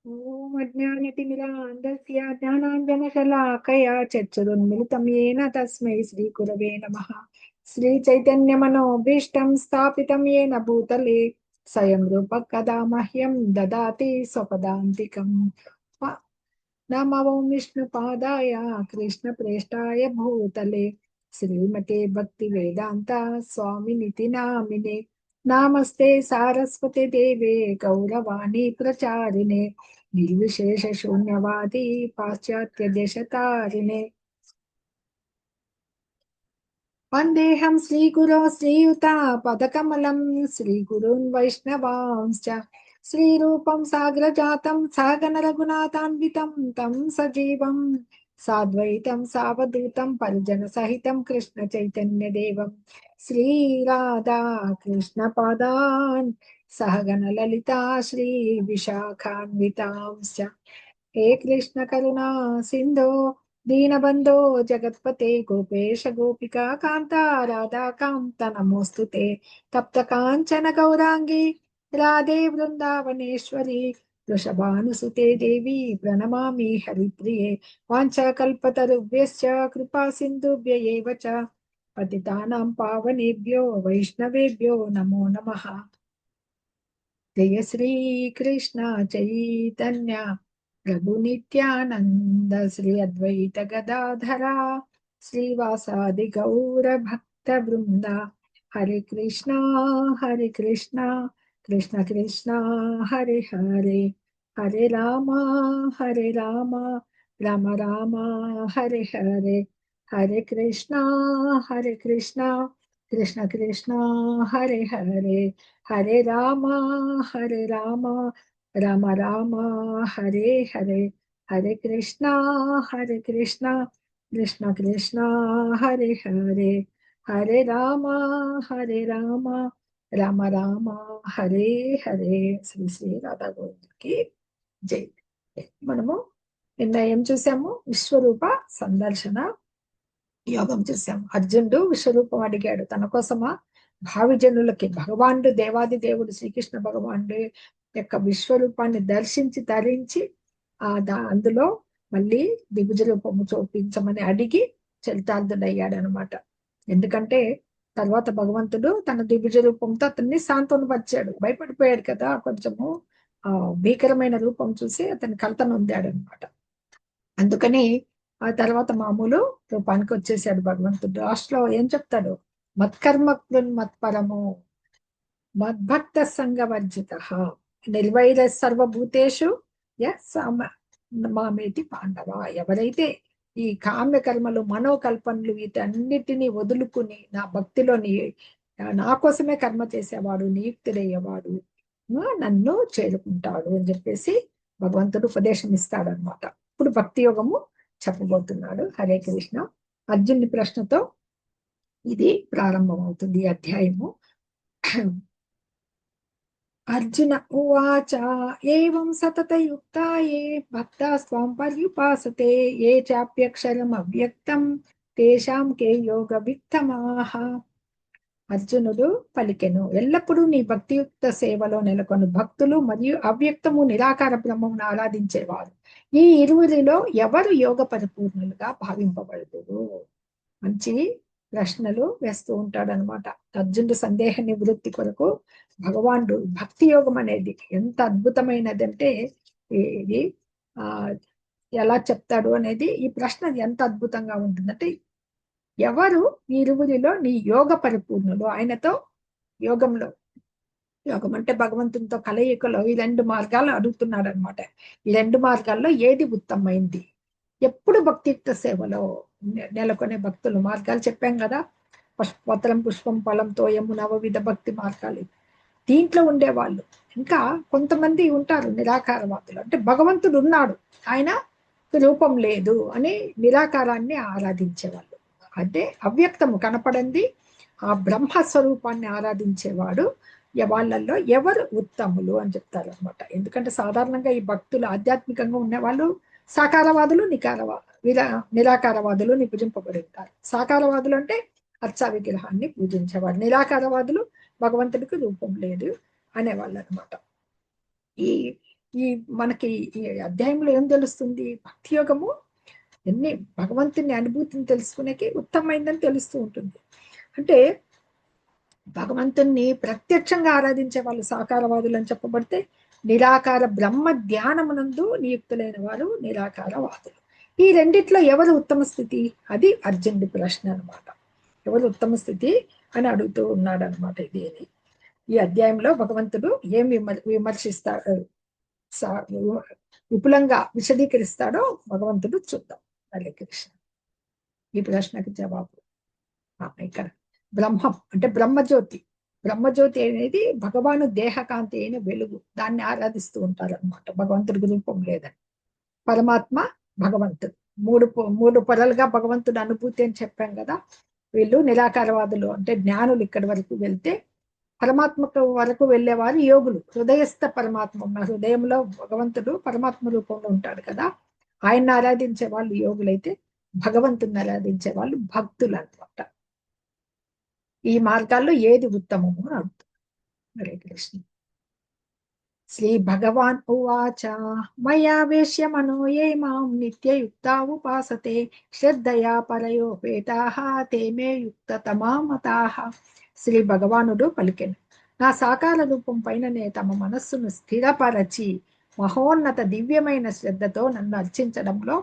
ఓం అజ్ఞానతిమిరాంధస్య జ్ఞానాంజనశలాకయా చక్షురున్మిలితం येन తస్మై శ్రీగురవే నమః. శ్రీచైతన్యమనోభీష్టం స్థాపితం येन భూతలే స్వయం రూపः కదా మహ్యం దదాతి స్వపదాంతికం. నమో విష్ణుపాదాయ కృష్ణప్రేష్టాయ భూతలే శ్రీమతే భక్తి వేదాంత స్వామినితి నామినే. నామస్తే సారస్వతి దేవే గౌరవాణి ప్రచారిణే నిర్విశేష శూన్యవాది పాశ్చాత్య దేశతారిణే. వందేహం శ్రీగురో శ్రీయుత పదకమలం శ్రీగురున్ వైష్ణవాంశ్చ శ్రీరూపం సాగ్రజాతం సహగణ రఘునాథాన్వితం తం సజీవం సాద్వైతం సావధూతం పరిజన సహితం కృష్ణ చైతన్య దేవం శ్రీరాధా కృష్ణ పాదాన్ సహగణ లలితా శ్రీ విశాఖాన్వితాంశ్చ. హే కృష్ణ కరుణా సింధో దీనబంధో జగత్పతే గోపేశ గోపికా కాంత రాధా కాంత నమోస్తుతే. తప్త కాంచన గౌరాంగి రాధే బృందావనేశ్వరి వృషభానుసుతే దేవి ప్రణమామి హరిప్రియే. వాంఛకల్పతరుభ్యశ్చ కృపా సింధుభ్య ఏవ చ పతితానాం పావనేభ్యో వైష్ణవేభ్యో నమో నమః. జయ శ్రీ కృష్ణ చైతన్య ప్రభు నిత్యానంద శ్రీ అద్వైత గదాధర శ్రీవాసాది గౌర భక్త బృంద. హరే కృష్ణ కృష్ణ కృష్ణ హరే హరే, హరే రామ రామ రామ హరే హరే. హరే కృష్ణ కృష్ణ కృష్ణ హరే హరే, హరే రామ రామ రామ హరే హరే. హరే కృష్ణ కృష్ణ కృష్ణ హరే హరే, హరే రామ రామ రామ హరే హరే. శ్రీ శ్రీ రాధా గోవిందకి జై. మనము నిన్న ఏం చూసాము? విశ్వరూప సందర్శన యోగం చూసాము. అర్జునుడు విశ్వరూపం అడిగాడు తన కోసమా. భావి జనులకి భగవానుడు దేవాది దేవుడు శ్రీకృష్ణ భగవానుడు యొక్క విశ్వరూపాన్ని దర్శించి ధరించి అందులో మళ్ళీ దిగుజ రూపము చూపించమని అడిగి చరితార్థుడయ్యాడు అనమాట. ఎందుకంటే తర్వాత భగవంతుడు తన దిగుజ రూపంతో అతన్ని సాంత్వనపరిచాడు. భయపడిపోయాడు కదా, కొంచెము భీకరమైన రూపం చూసి అతని కలత నొందాడు అనమాట. అందుకని ఆ తర్వాత మామూలు రూపానికి వచ్చేసాడు భగవంతుడు. లాస్ట్ లో ఏం చెప్తాడు? మత్కర్మ మత్పరము మద్భక్త సంగవర్జిత నిర్వైర సర్వభూతేషు మామేటి పాండవ. ఎవరైతే ఈ కామ్య కర్మలు మనోకల్పనలు వీటన్నిటినీ వదులుకుని నా భక్తిలోని నా కోసమే కర్మ చేసేవాడు నియుక్తుడయ్యేవాడు నన్ను చేరుకుంటాడు అని చెప్పేసి భగవంతుడు ఉపదేశం ఇస్తాడు అనమాట. ఇప్పుడు భక్తి యోగము చెప్పబోతున్నాడు. హరే కృష్ణ. అర్జునుడి ప్రశ్నతో ఇది ప్రారంభమవుతుంది ఈ అధ్యాయము. అర్జున ఉవాచ ఏవం సతతయుక్తాయే భక్తా స్వాం పర్యుపాసతే ఏ చాప్యక్షరం అవ్యక్తం తేషాం కే యోగ విత్తమాహ. అర్జునుడు పలికెను, ఎల్లప్పుడూ నీ భక్తియుక్త సేవలో నెలకొని భక్తులు మరియు అవ్యక్తము నిరాకార బ్రహ్మమును ఆరాధించేవారు ఈ ఇరువురిలో ఎవరు యోగ పరిపూర్ణులుగా భావింపబడదురు. మంచి ప్రశ్నలు వేస్తూ ఉంటాడు అనమాట. అర్జునుడు సందేహ నివృత్తి కొరకు భగవానుడు భక్తి యోగం అనేది ఎంత అద్భుతమైనది అంటే ఇది ఎలా చెప్తాడు అనేది ఈ ప్రశ్న ఎంత అద్భుతంగా ఉంటుందంటే, ఎవరు ఈ ఇరువురిలో నీ యోగ పరిపూర్ణులు, ఆయనతో యోగంలో, యోగం అంటే భగవంతునితో కలయికలో ఈ రెండు మార్గాలు అడుగుతున్నాడు అనమాట. ఈ రెండు మార్గాల్లో ఏది ఉత్తమమైంది? ఎప్పుడు భక్తియుక్త సేవలో నెలకొనే భక్తులు మార్గాలు చెప్పాం కదా. పత్రం పుష్పం ఫలంతో యము నవవిధ భక్తి మార్గాలు. దీంట్లో ఉండేవాళ్ళు ఇంకా కొంతమంది ఉంటారు నిరాకారవాదులు. అంటే భగవంతుడు ఉన్నాడు, ఆయన రూపం లేదు అని నిరాకారాన్ని ఆరాధించేవాళ్ళు. అంటే అవ్యక్తము కనపడింది ఆ బ్రహ్మస్వరూపాన్ని ఆరాధించేవాడు వాళ్ళల్లో ఎవరు ఉత్తములు అని చెప్తారు అనమాట. ఎందుకంటే సాధారణంగా ఈ భక్తులు ఆధ్యాత్మికంగా ఉండేవాళ్ళు సాకారవాదులు నిరాకారవాదులు పూజింపబడి ఉంటారు. సాకారవాదులు అంటే అర్చ విగ్రహాన్ని పూజించేవాడు, నిరాకారవాదులు భగవంతుడికి రూపం లేదు అనేవాళ్ళు అనమాట. ఈ ఈ మనకి ఈ అధ్యాయంలో ఏం తెలుస్తుంది? భక్తి యోగము ఎన్ని భగవంతుని అనుభూతిని తెలుసుకునేకి ఉత్తమమైందని తెలుస్తూ ఉంటుంది. అంటే భగవంతుణ్ణి ప్రత్యక్షంగా ఆరాధించే వాళ్ళు సాకారవాదులు అని చెప్పబడితే, నిరాకార బ్రహ్మ ధ్యానమునందు నియుక్తులైన వారు నిరాకారవాదులు. ఈ రెండిట్లో ఎవరు ఉత్తమ స్థితి? అది అర్జునుడి ప్రశ్న అనమాట. ఎవరు ఉత్తమ స్థితి అని అడుగుతూ ఉన్నాడు అనమాట. ఇది ఈ అధ్యాయంలో భగవంతుడు ఏం విమర్శిస్తాడు, విపులంగా విశదీకరిస్తాడో భగవంతుడు చూద్దాం. హరే కృష్ణ. ఈ ప్రశ్నకి జవాబు ఇక్కడ బ్రహ్మం అంటే బ్రహ్మజ్యోతి. బ్రహ్మజ్యోతి అనేది భగవాను దేహకాంతి అయిన వెలుగు. దాన్ని ఆరాధిస్తూ ఉంటారు అనమాట. భగవంతుడికి రూపం లేదని. పరమాత్మ భగవంతుడు మూడు పొరలుగా భగవంతుడు అనుభూతి అని చెప్పాం కదా. వీళ్ళు నిరాకారవాదులు అంటే జ్ఞానులు ఇక్కడి వరకు వెళ్తే, పరమాత్మకు వరకు వెళ్ళేవారు యోగులు. హృదయస్థ పరమాత్మ ఉన్న హృదయంలో భగవంతుడు పరమాత్మ రూపంలో ఉంటాడు కదా. ఆయన్ని ఆరాధించే వాళ్ళు యోగులైతే, భగవంతుని ఆరాధించే వాళ్ళు భక్తులు అనమాట. ఈ మార్గాల్లో ఏది ఉత్తమము అని అడుగుతుంది. హరే కృష్ణ. శ్రీ భగవాన్ ఉవాచ మయా వేశ్య మనోయే మాం నిత్యయుక్తా ఉపాసతే శ్రద్ధయా పరయోపేతాః తే మే యుక్తతమా మతాః. శ్రీ భగవానుడు పలికెను, నా సాకార రూపం పైననే తమ మనస్సును స్థిరపరచి మహోన్నత దివ్యమైన శ్రద్ధతో నన్ను అర్చించడంలో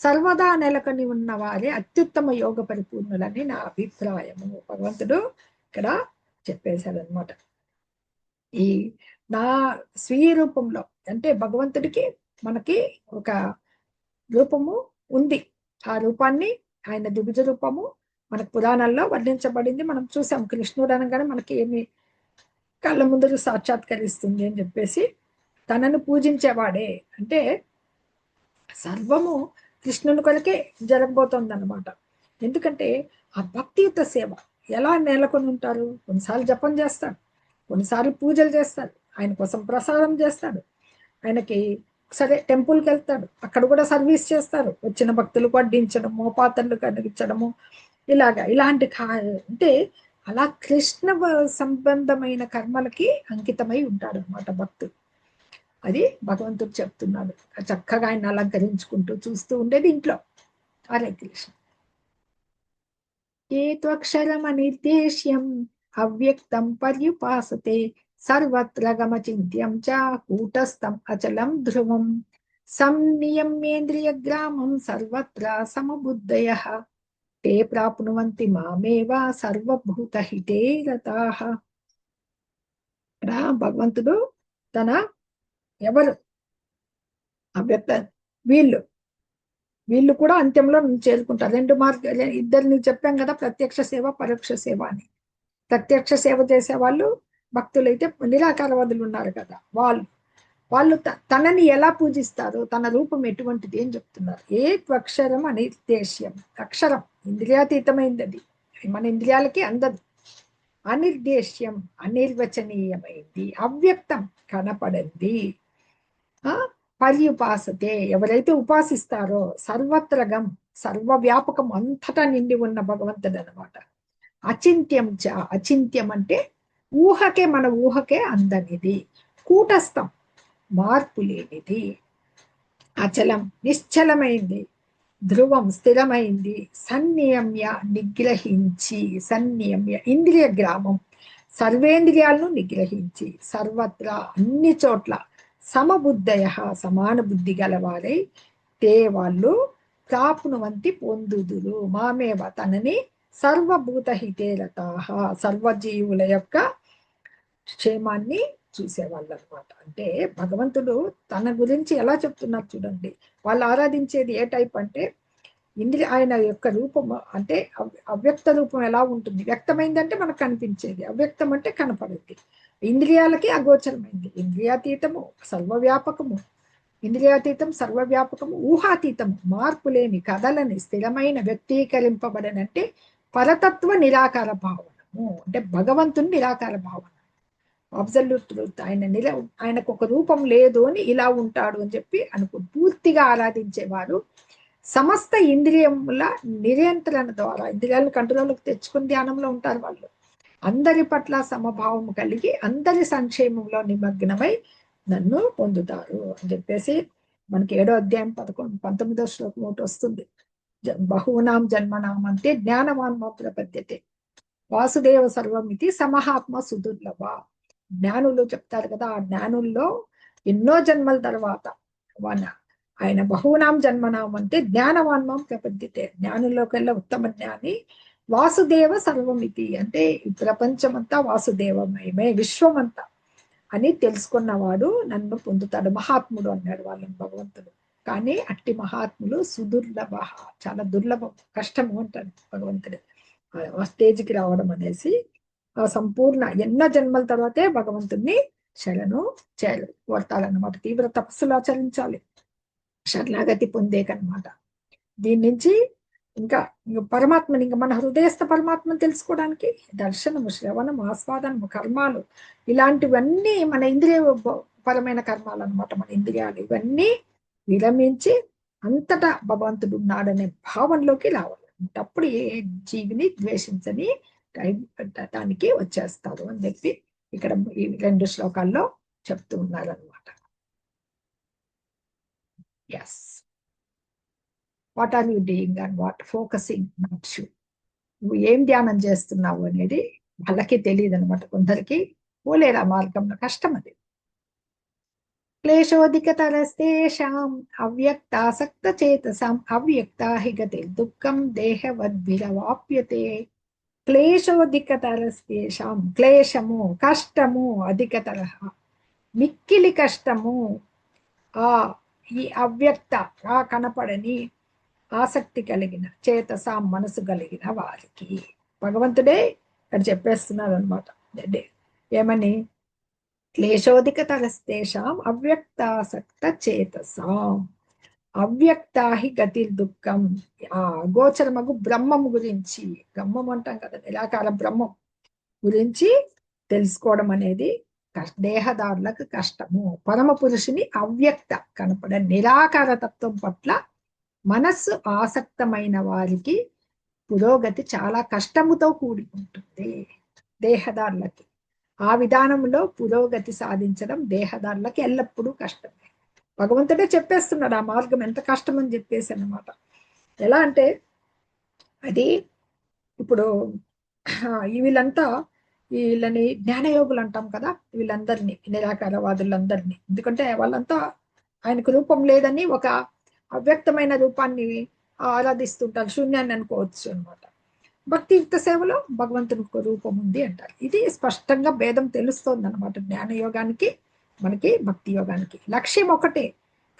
సర్వదా నెలకొని ఉన్న వారే అత్యుత్తమ యోగ పరిపూర్ణులని నా అభిప్రాయము. భగవంతుడు ఇక్కడ చెప్పేశాడనమాట. ఈ నా స్వీయ రూపంలో అంటే భగవంతుడికి మనకి ఒక రూపము ఉంది. ఆ రూపాన్ని ఆయన ద్విభుజ రూపము మనకు పురాణాల్లో వర్ణించబడింది. మనం చూసాం. కృష్ణుడు అనగానే మనకి ఏమి కళ్ళ ముందర సాక్షాత్కరిస్తుంది అని చెప్పేసి, తనను పూజించేవాడే అంటే సర్వము కృష్ణుని కొరకే జరగబోతోంది అనమాట. ఎందుకంటే ఆ భక్తియుత సేవ ఎలా నెలకొని ఉంటారు? కొన్నిసార్లు జపం చేస్తాడు, కొన్నిసార్లు పూజలు చేస్తాడు, ఆయన కోసం ప్రసాదం చేస్తాడు, ఆయనకి సరే టెంపుల్కి వెళ్తాడు, అక్కడ కూడా సర్వీస్ చేస్తారు, వచ్చిన భక్తులకు వడ్డించడము, పాత్రలు కనిపించడము, ఇలాంటి అంటే అలా కృష్ణ సంబంధమైన కర్మలకి అంకితమై ఉంటాడు అనమాట భక్తుడు. అది భగవంతుడు చెప్తున్నాడు. చక్కగా ఆయన అలంకరించుకుంటూ చూస్తూ ఉండేది ఇంట్లో. హరే కృష్ణ. ఏ త్వక్షరమనిర్దేశ్యం అవ్యక్తం పర్యుపాసతే సర్వత్ర గమచింత్యం చ కూటస్థం అచలం ధ్రువం సంనియమ్యేంద్రియ గ్రామం సర్వత్ర సమబుద్ధయః తే ప్రాప్నువంతి మామేవ సర్వభూతహితే రతాః. భగవంతుడు తన ఎవరు అవ్యక్త వీళ్ళు కూడా అంత్యంలో చేరుకుంటారు. రెండు మార్గాలు ఇద్దరిని చెప్పాం కదా, ప్రత్యక్ష సేవ పరోక్ష సేవ అని. ప్రత్యక్ష సేవ చేసే వాళ్ళు భక్తులైతే నిరాకారవాదులు ఉన్నారు కదా, వాళ్ళు తనని ఎలా పూజిస్తారు, తన రూపం ఎటువంటిది అని చెప్తున్నారు. ఏ త్వక్షరం అనిర్దేశ్యం. అక్షరం ఇంద్రియాతీతమైంది, అది మన ఇంద్రియాలకి అందదు. అనిర్దేశ్యం అనిర్వచనీయమైంది, అవ్యక్తం కనపడింది. పర్యుపాసతే ఎవరైతే ఉపాసిస్తారో సర్వత్రగం సర్వవ్యాపకం అంతటా నిండి ఉన్న భగవంతుడు అనమాట. అచింత్యం చ అచింత్యం అంటే మన ఊహకే అందనిది. కూటస్థం మార్పు లేనిది. అచలం నిశ్చలమైంది. ధ్రువం స్థిరమైంది. సన్నియమ్య నిగ్రహించి, సన్నియమ్య ఇంద్రియ గ్రామం సర్వేంద్రియాలను నిగ్రహించి, సర్వత్రా అన్ని చోట్ల సమబుద్ధయ సమాన బుద్ధి గలవారై తే వాళ్ళు ప్రాప్నువంతి పొందుదురు మామేవ తనని సర్వభూత హితేరతాః సర్వజీవుల యొక్క క్షేమాన్ని చూసేవాళ్ళు అనమాట. అంటే భగవంతుడు తన గురించి ఎలా చెప్తున్నారు చూడండి. వాళ్ళు ఆరాధించేది ఏ టైప్ అంటే ఆయన యొక్క రూపం అంటే అవ్యక్త రూపం ఎలా ఉంటుంది? వ్యక్తమైందంటే మనకు కనిపించేది, అవ్యక్తం అంటే కనపడేది. ఇంద్రియాలకి అగోచరమైంది. ఇంద్రియాతీతము సర్వవ్యాపకము, ఇంద్రియాతీతం సర్వవ్యాపకము, ఊహాతీతము మార్పు లేని కథలని స్థిరమైన వ్యక్తీకరింపబడనంటే పరతత్వ నిరాకార భావనము. అంటే భగవంతుని నిరాకార భావన, అబ్సల్యూట్ ట్రూత్. ఆయనకు ఒక రూపం లేదు అని ఇలా ఉంటాడు అని చెప్పి పూర్తిగా ఆరాధించేవారు సమస్త ఇంద్రియముల నియంత్రణ ద్వారా ఇంద్రియాలను కంట్రోల్కి తెచ్చుకుని ధ్యానంలో ఉంటారు. వాళ్ళు అందరి పట్ల సమభావం కలిగి అందరి సంక్షేమంలో నిమగ్నమై నన్ను పొందుతారు అని చెప్పేసి మనకి 7వ అధ్యాయం 19వ శ్లోకం ఒకటి వస్తుంది. బహూనాం జన్మనాం అంటే జ్ఞానవాన్ ప్రపద్యతే వాసుదేవ సర్వమితి సమహాత్మ సుదుర్లభ. జ్ఞానులు చెప్తారు కదా, ఆ జ్ఞానుల్లో ఎన్నో జన్మల తర్వాత ఆయన బహూనాం జన్మనాం అంటే జ్ఞానవాన్మం ప్రపద్యతే, జ్ఞానుల్లోకెల్లా ఉత్తమ జ్ఞాని. వాసుదేవ సర్వమితి అంటే ఈ ప్రపంచమంతా వాసుదేవమయమే, విశ్వమంతా అని తెలుసుకున్నవాడు నన్ను పొందుతాడు. మహాత్ముడు అన్నాడు వాళ్ళని భగవంతుడు. కానీ అట్టి మహాత్ములు సుదుర్లభ, చాలా దుర్లభం, కష్టము అంటాడు భగవంతుడు ఆ స్టేజ్కి రావడం అనేసి. ఆ సంపూర్ణ ఎన్నో జన్మల తర్వాతే భగవంతుణ్ణి శరణు కోరతాలన్నమాట. తీవ్ర తపస్సులు ఆచరించాలి శరణాగతి పొందేకనమాట. దీని నుంచి ఇంకా పరమాత్మని, ఇంకా మన హృదయస్థ పరమాత్మను తెలుసుకోవడానికి దర్శనము, శ్రవణము, ఆస్వాదనము, కర్మాలు, ఇలాంటివన్నీ మన ఇంద్రియ పరమైన కర్మాలు అనమాట. మన ఇంద్రియాలు ఇవన్నీ విరమించి అంతటా భగవంతుడు ఉన్నాడనే భావంలోకి రావాలి. అప్పుడు ఏ జీవిని ద్వేషించని దానికి వచ్చేస్తారు అని చెప్పి ఇక్కడ ఈ 2 శ్లోకాల్లో చెప్తూ ఉన్నారనమాట. Yes, what are you doing and what focusing not you. నువ్వు ఏం ధ్యానం చేస్తున్నావు అనేది వాళ్ళకి తెలియదు అనమాట. కొందరికి పోలేరు ఆ మార్గంలో, కష్టం అది. క్లేశోధికతరస్తేషాం అవ్యక్తాసక్త చేతసాం అవ్యక్తా హి గతి దుఃఖం దేహవద్భిరవాప్యతే. క్లేశోధికతరస్తేషాం, క్లేశము, కష్టము, అధికతర, మిక్కిలి కష్టము, ఆ ఈ అవ్యక్త, ఆ కనపడని ఆసక్తి కలిగిన, చేతసా మనసు కలిగిన వారికి భగవంతుడే ఇక్కడ చెప్పేస్తున్నారు అనమాట. ఏమని? క్లేశోధిక తరస్తేషాం అవ్యక్తాసక్త చేతసాం అవ్యక్తాహి గతి దుఃఖం. ఆ గోచరమగు బ్రహ్మము గురించి, బ్రహ్మం అంటాం కదా, నిరాకార బ్రహ్మం గురించి తెలుసుకోవడం అనేది దేహదారులకు కష్టము. పరమ పురుషుని అవ్యక్త, కనపడ నిరాకార తత్వం పట్ల మనస్సు ఆసక్తమైన వారికి పురోగతి చాలా కష్టముతో కూడి ఉంటుంది. దేహదారులకి ఆ విధానంలో పురోగతి సాధించడం దేహదారులకి ఎల్లప్పుడూ కష్టమే. భగవంతుడే చెప్పేస్తున్నాడు ఆ మార్గం ఎంత కష్టం అని చెప్పేసి అన్నమాట. ఎలా అంటే అది ఇప్పుడు వీళ్ళంతా, వీళ్ళని జ్ఞానయోగులు అంటాం కదా, వీళ్ళందరినీ నిరాకారవాదులందరినీ. ఎందుకంటే వాళ్ళంతా ఆయనకు రూపం లేదని ఒక అవ్యక్తమైన రూపాన్ని ఆరాధిస్తుంటారు, శూన్యాన్ని అనుకోవచ్చు అనమాట. భక్తియుక్త సేవలో భగవంతునికి రూపం ఉంది అంటారు. ఇది స్పష్టంగా భేదం తెలుస్తోంది అనమాట. జ్ఞానయోగానికి మనకి భక్తి యోగానికి లక్ష్యం ఒకటే,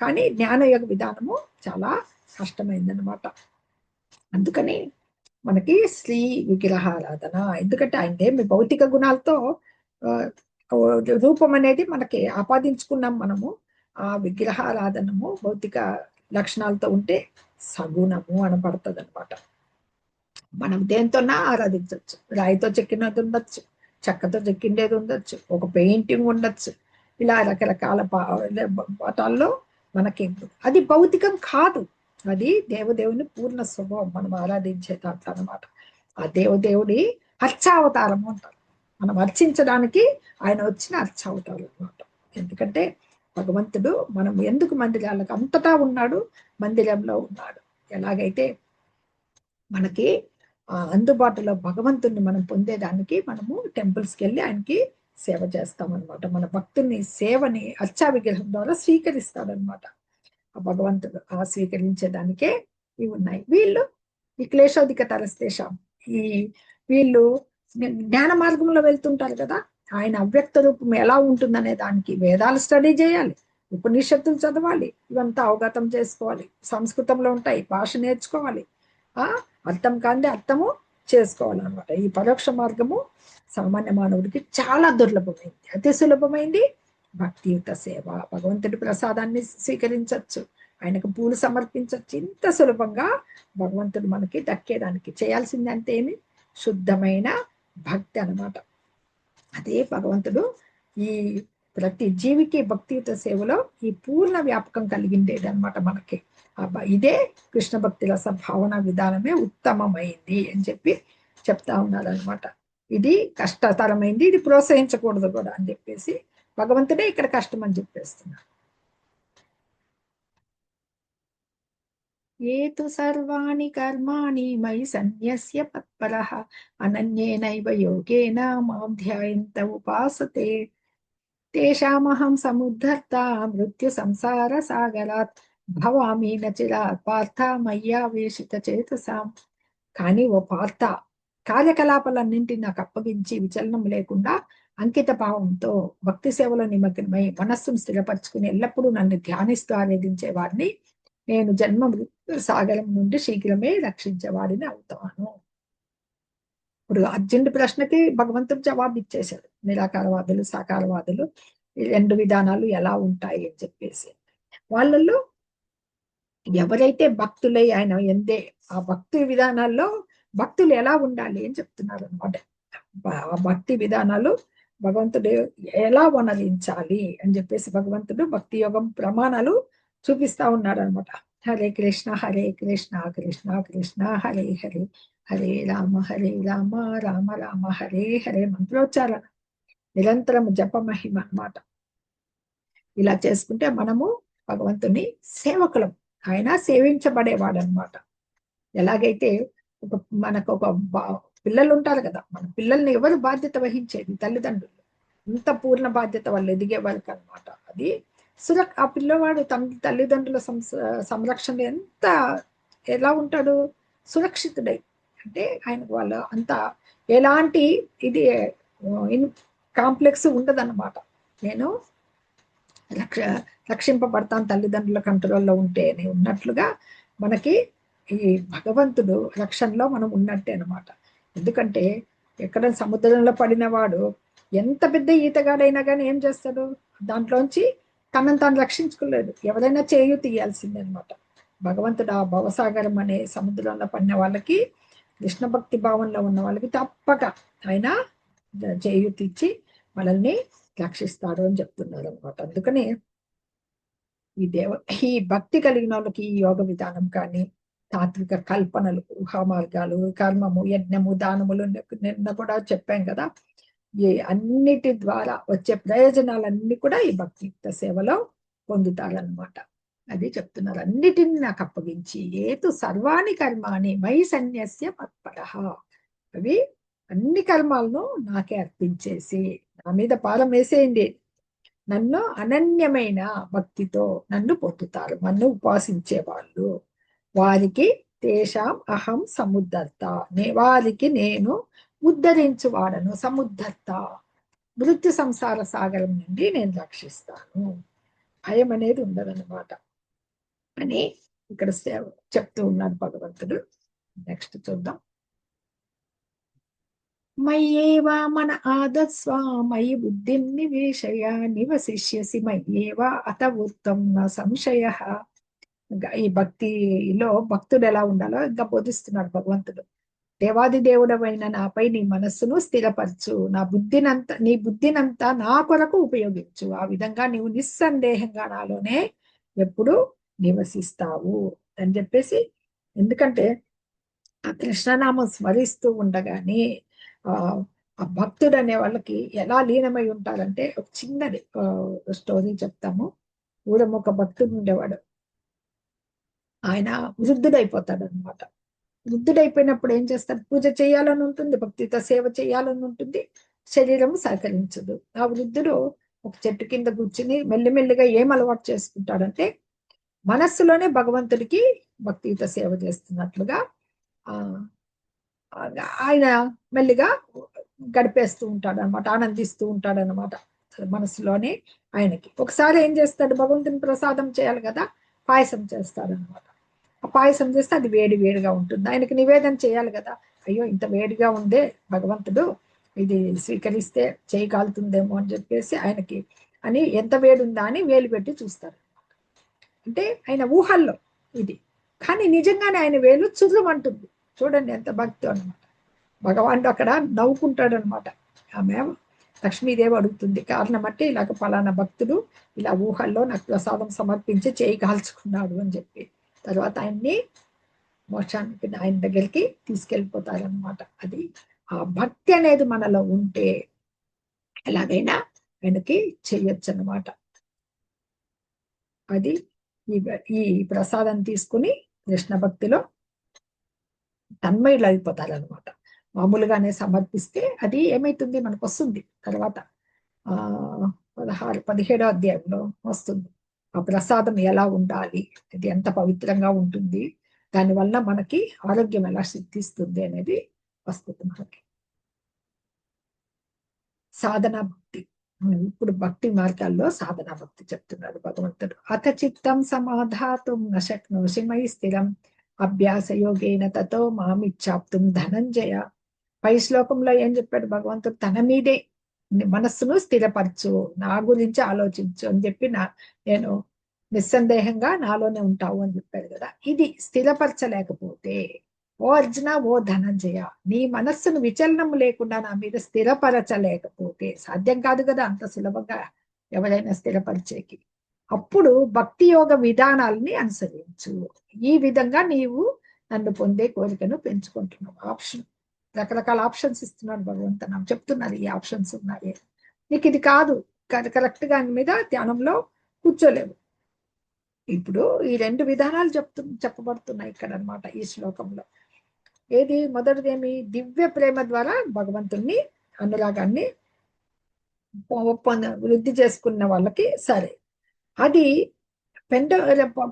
కానీ జ్ఞానయోగ విధానము చాలా కష్టమైందనమాట. అందుకని మనకి శ్రీ విగ్రహారాధన, ఎందుకంటే ఆయన భౌతిక గుణాలతో రూపం అనేది మనకి ఆపాదించుకున్నాం మనము. ఆ విగ్రహారాధనము భౌతిక లక్షణాలతో ఉంటే సగుణము అనబడుతుంది అనమాట. మనం దేంతోనా ఆరాధించవచ్చు. రాయితో చెక్కినది ఉండొచ్చు, చెక్కతో చెక్కిండేది ఉండొచ్చు, ఒక పెయింటింగ్ ఉండొచ్చు. ఇలా రకరకాల పాఠాల్లో మనకి అది భౌతికం కాదు, అది దేవదేవుని పూర్ణ స్వభావం మనం ఆరాధించే దాంట్లో అనమాట. ఆ దేవదేవుడి అర్చావతారము అంటారు. మనం అర్చించడానికి ఆయన వచ్చిన అర్చావతారం అనమాట. ఎందుకంటే భగవంతుడు మనం ఎందుకు మందిరాలకు అంతటా ఉన్నాడు, మందిరంలో ఉన్నాడు. ఎలాగైతే మనకి అందుబాటులో భగవంతుని మనం పొందేదానికి మనము టెంపుల్స్కి వెళ్ళి ఆయనకి సేవ చేస్తామన్నమాట. మన భక్తుని సేవని అర్చా విగ్రహం ద్వారా స్వీకరిస్తాడనమాట ఆ భగవంతుడు. ఆ స్వీకరించేదానికే ఇవి ఉన్నాయి. వీళ్ళు ఈ క్లేశోధిక తరస్తేషాం, ఈ వీళ్ళు జ్ఞాన మార్గంలో వెళ్తుంటారు కదా, ఆయన అవ్యక్త రూపం ఎలా ఉంటుందనే దానికి వేదాలు స్టడీ చేయాలి, ఉపనిషత్తులు చదవాలి, ఇవంతా అవగతం చేసుకోవాలి. సంస్కృతంలో ఉంటాయి, భాష నేర్చుకోవాలి, అర్థం కాంది అర్థము చేసుకోవాలన్నమాట. ఈ పరోక్ష మార్గము సామాన్య మానవుడికి చాలా దుర్లభమైంది. అతి సులభమైంది భక్తియుత సేవ. భగవంతుడి ప్రసాదాన్ని స్వీకరించవచ్చు, ఆయనకు పూలు సమర్పించవచ్చు. ఇంత సులభంగా భగవంతుడు మనకి దక్కేదానికి చేయాల్సింది అంతేమి శుద్ధమైన భక్తి అనమాట. అదే భగవంతుడు ఈ ప్రతి జీవికి భక్తియుత సేవలో ఈ పూర్ణ వ్యాపకం కలిగిండేది అనమాట మనకి. ఇదే కృష్ణ భక్తి రస భావన విధానమే ఉత్తమమైంది అని చెప్పి చెప్తా ఉన్నారనమాట. ఇది కష్టతరమైంది, ఇది ప్రోత్సహించకూడదు కూడా అని చెప్పేసి భగవంతుడే ఇక్కడ కష్టం అని చెప్పేస్తున్నారు. ఏ తు సర్వాణి కర్మాణి మయి సన్యస్య పత్పరః అనన్యేనైవ యోగేన మాం ధ్యాయంత ఉపాసతే తేషామహం సముద్ధర్త మృత్యు సంసార సాగరాత్ భవామి నచిరాత్ పార్థ మయ్యావేశిత చేతసాం. కానీ ఓ పార్థ, కార్యకలాపాలన్నింటినీ నాకు అప్పగించి విచలనం లేకుండా అంకిత భావంతో భక్తి సేవలో నిమగ్నమై మనస్సును స్థిరపరచుకుని ఎల్లప్పుడూ నన్ను ధ్యానిస్తూ ఆరాధించే వాడిని నేను జన్మ మృత్యు సాగరం నుండి శీఘ్రమే రక్షించేవాడిని అవుతాను. ఇప్పుడు అర్జునుడి ప్రశ్నకి భగవంతుడు జవాబు ఇచ్చేశాడు. నిరాకారవాదులు, సాకారవాదులు ఈ రెండు విధానాలు ఎలా ఉంటాయి అని చెప్పేసి. వాళ్ళల్లో ఎవరైతే భక్తులై ఆయన ఎందే ఆ భక్తి విధానాల్లో భక్తులు ఎలా ఉండాలి అని చెప్తున్నారు అనమాట. ఆ భక్తి విధానాలు భగవంతుడు ఎలా వనరించాలి అని చెప్పేసి భగవంతుడు భక్తి యోగం ప్రమాణాలు చూపిస్తా ఉన్నాడు అనమాట. హరే కృష్ణ కృష్ణ కృష్ణ హరే హరే, హరే రామ రామ రామ హరే హరే మంత్రోచ్చారణ నిరంతరం జప మహిమ అన్నమాట. ఇలా చేసుకుంటే మనము భగవంతుని సేవకులం, ఆయన సేవించబడేవాడు అనమాట. ఎలాగైతే ఒక మనకు ఒక పిల్లలు ఉంటారు కదా, మన పిల్లల్ని ఎవరు బాధ్యత వహించేది? తల్లిదండ్రులు. ఇంత పూర్ణ బాధ్యత వాళ్ళు ఎదిగే వరకు అనమాట. అది ఆ పిల్లవాడు తల్లిదండ్రుల సంరక్షణ ఎంత ఎలా ఉంటాడు? సురక్షితుడై, అంటే ఆయనకు వాళ్ళ అంత ఎలాంటి ఇది కాంప్లెక్స్ ఉండదన్నమాట. నేను రక్షింపబడతాను తల్లిదండ్రుల కంట్రోల్లో ఉంటే అని ఉన్నట్లుగా మనకి ఈ భగవంతుడు రక్షణలో మనం ఉన్నట్టే అనమాట. ఎందుకంటే ఎక్కడ సముద్రంలో పడిన వాడు ఎంత పెద్ద ఈతగాడైనా కానీ ఏం చేస్తాడు? దాంట్లోంచి తనను తాను రక్షించుకోలేదు, ఎవరైనా చేయు తీయాల్సిందే అనమాట. భగవంతుడు ఆ భవసాగరం అనే సముద్రంలో పడిన వాళ్ళకి, కృష్ణ భక్తి భావంలో ఉన్న వాళ్ళకి తప్పక ఆయన చేయూతిచ్చి మనల్ని రక్షిస్తాడు అని చెప్తున్నారు అనమాట. అందుకని ఈ భక్తి కలిగిన వాళ్ళకి ఈ యోగ విధానం కానీ, తాత్విక కల్పనలు, ఊహా మార్గాలు, కర్మము, యజ్ఞము, దానములు నిన్న కూడా చెప్పాం కదా, ఈ అన్నిటి ద్వారా వచ్చే ప్రయోజనాలన్నీ కూడా ఈ భక్తియుక్త సేవలో పొందుతారనమాట. అది చెప్తున్నారు. అన్నిటిని నాకు అప్పగించి ఏతు సర్వాణి కర్మాని మై సన్యస్య మత్పరః, అవి అన్ని కర్మాలను నాకే అర్పించేసి నా మీద పారం వేసేయండి, నన్ను అనన్యమైన భక్తితో నన్ను పొందుతారు. నన్ను ఉపాసించే వాళ్ళు వారికి తేషాం అహం సముద్ధర్త, వారికి నేను ఉద్ధరించువాడను. సముద్ధర్త, మృత్యు సంసార సాగరం నుండి నేను రక్షిస్తాను, భయం అనేది ఉండదన్నమాట అని ఇక్కడ చెప్తూ ఉన్నాడు భగవంతుడు. నెక్స్ట్ చూద్దాం. మయ్యేవా మన ఆదత్స్వ మయి బుద్ధిం నివేశయ నివసిష్యసి మయ్యేవా అత ఉత్తం న సంశయ. ఈ భక్తిలో భక్తుడు ఎలా ఉండాలో ఇంకా బోధిస్తున్నాడు భగవంతుడు. దేవాది దేవుడవైన నాపై నీ మనస్సును స్థిరపరచు, నీ బుద్ధినంతా నా కొరకు ఉపయోగించు. ఆ విధంగా నీవు నిస్సందేహంగా నాలోనే ఎప్పుడు నివసిస్తావు అని చెప్పేసి. ఎందుకంటే ఆ కృష్ణనామం స్మరిస్తూ ఉండగానే ఆ భక్తుడు అనే వాళ్ళకి ఎలా లీనమై ఉంటారంటే, ఒక చిన్నది స్టోరీ చెప్తాము. పూర్వం ఒక భక్తుడు ఉండేవాడు. ఆయన వృద్ధుడైపోతాడు అనమాట. వృద్ధుడైపోయినప్పుడు ఏం చేస్తాడు? పూజ చేయాలని ఉంటుంది, భక్తితో సేవ చేయాలని ఉంటుంది, శరీరం సహకరించదు. ఆ వృద్ధుడు ఒక చెట్టు కింద కూర్చుని మెల్లిమెల్లిగా ఏం అలవాటు చేసుకుంటాడంటే, మనస్సులోనే భగవంతుడికి భక్తితో సేవ చేస్తున్నట్లుగా ఆ ఆయన మెల్లిగా గడిపేస్తూ ఉంటాడు అనమాట, ఆనందిస్తూ ఉంటాడు అనమాట మనసులోనే. ఆయనకి ఒకసారి ఏం చేస్తాడు? భగవంతుని ప్రసాదం చేయాలి కదా, పాయసం చేస్తాడు అనమాట. ఆ పాయసం చేస్తే అది వేడి వేడిగా ఉంటుంది, ఆయనకి నివేదన చేయాలి కదా. అయ్యో ఇంత వేడిగా ఉందే భగవంతుడు, ఇది స్వీకరిస్తే చేయి కాలుతుందేమో అని చెప్పేసి ఆయనకి అని ఎంత వేడి ఉందా అని వేలు పెట్టి చూస్తారు. అంటే ఆయన ఊహల్లో ఇది, కానీ నిజంగానే ఆయన వేలు చుర్రమంటుంది. చూడండి ఎంత భక్తి అనమాట. భగవానుడు అక్కడ నవ్వుకుంటాడు అనమాట. ఆమె లక్ష్మీదేవి అడుగుతుంది కారణం అంటే, ఇలాగ ఫలానా భక్తుడు ఇలా ఊహల్లో నాకు ప్రసాదం సమర్పించి చేయి కాల్చుకున్నాడు అని చెప్పి. తర్వాత ఆయన్ని మోక్షానికి ఆయన దగ్గరికి తీసుకెళ్ళిపోతారనమాట. అది ఆ భక్తి అనేది మనలో ఉంటే ఎలాగైనా ఆయనకి చెయ్యొచ్చు అన్నమాట. అది ఈ ఈ ప్రసాదం తీసుకుని కృష్ణ భక్తిలో తన్మయులు అయిపోతారు అనమాట. మామూలుగానే సమర్పిస్తే అది ఏమైతుంది మనకు వస్తుంది తర్వాత 17వ అధ్యాయంలో వస్తుంది. ఆ ప్రసాదం ఎలా ఉండాలి, ఇది ఎంత పవిత్రంగా ఉంటుంది, దానివల్ల మనకి ఆరోగ్యం ఎలా సిద్ధిస్తుంది అనేది వస్తుంది మనకి. సాధన భక్తి. ఇప్పుడు భక్తి మార్గాల్లో సాధన భక్తి చెప్తున్నాడు భగవంతుడు. అత చిత్తం సమాధాతుం న శక్నోషి మయి స్థిరం అభ్యాస యోగేన తతో మామిచ్చాప్తుం ధనంజయ. పై శ్లోకంలో ఏం చెప్పాడు భగవంతుడు? తన మీదే మనస్సును స్థిరపరచు, నా గురించి ఆలోచించు అని చెప్పి నేను నిస్సందేహంగా నాలోనే ఉంటావు అని చెప్పాడు కదా. ఇది స్థిరపరచలేకపోతే, ఓ అర్జున, ఓ ధనంజయ, నీ మనస్సును విచలనం లేకుండా నా మీద స్థిరపరచలేకపోతే, సాధ్యం కాదు కదా అంత సులభంగా ఎవరైనా స్థిరపరిచేకి, అప్పుడు భక్తి యోగ విధానాలని అనుసరించు. ఈ విధంగా నీవు నన్ను పొందే కోరికను పెంచుకుంటున్నావు. ఆప్షన్, రకరకాల ఆప్షన్స్ ఇస్తున్నాడు భగవంతుడు. నాకు చెప్తున్నారు ఈ ఆప్షన్స్ ఉన్నాయి, నీకు ఇది కాదు, కరెక్ట్ గా మీద ధ్యానంలో కూర్చోలేవు. ఇప్పుడు ఈ రెండు విధానాలు చెప్పబడుతున్నాయి ఇక్కడ అన్నమాట ఈ శ్లోకంలో. ఏది మొదటిదేమి? దివ్య ప్రేమ ద్వారా భగవంతుణ్ణి అనురాగాన్ని వృద్ధి చేసుకున్న వాళ్ళకి సరే, అది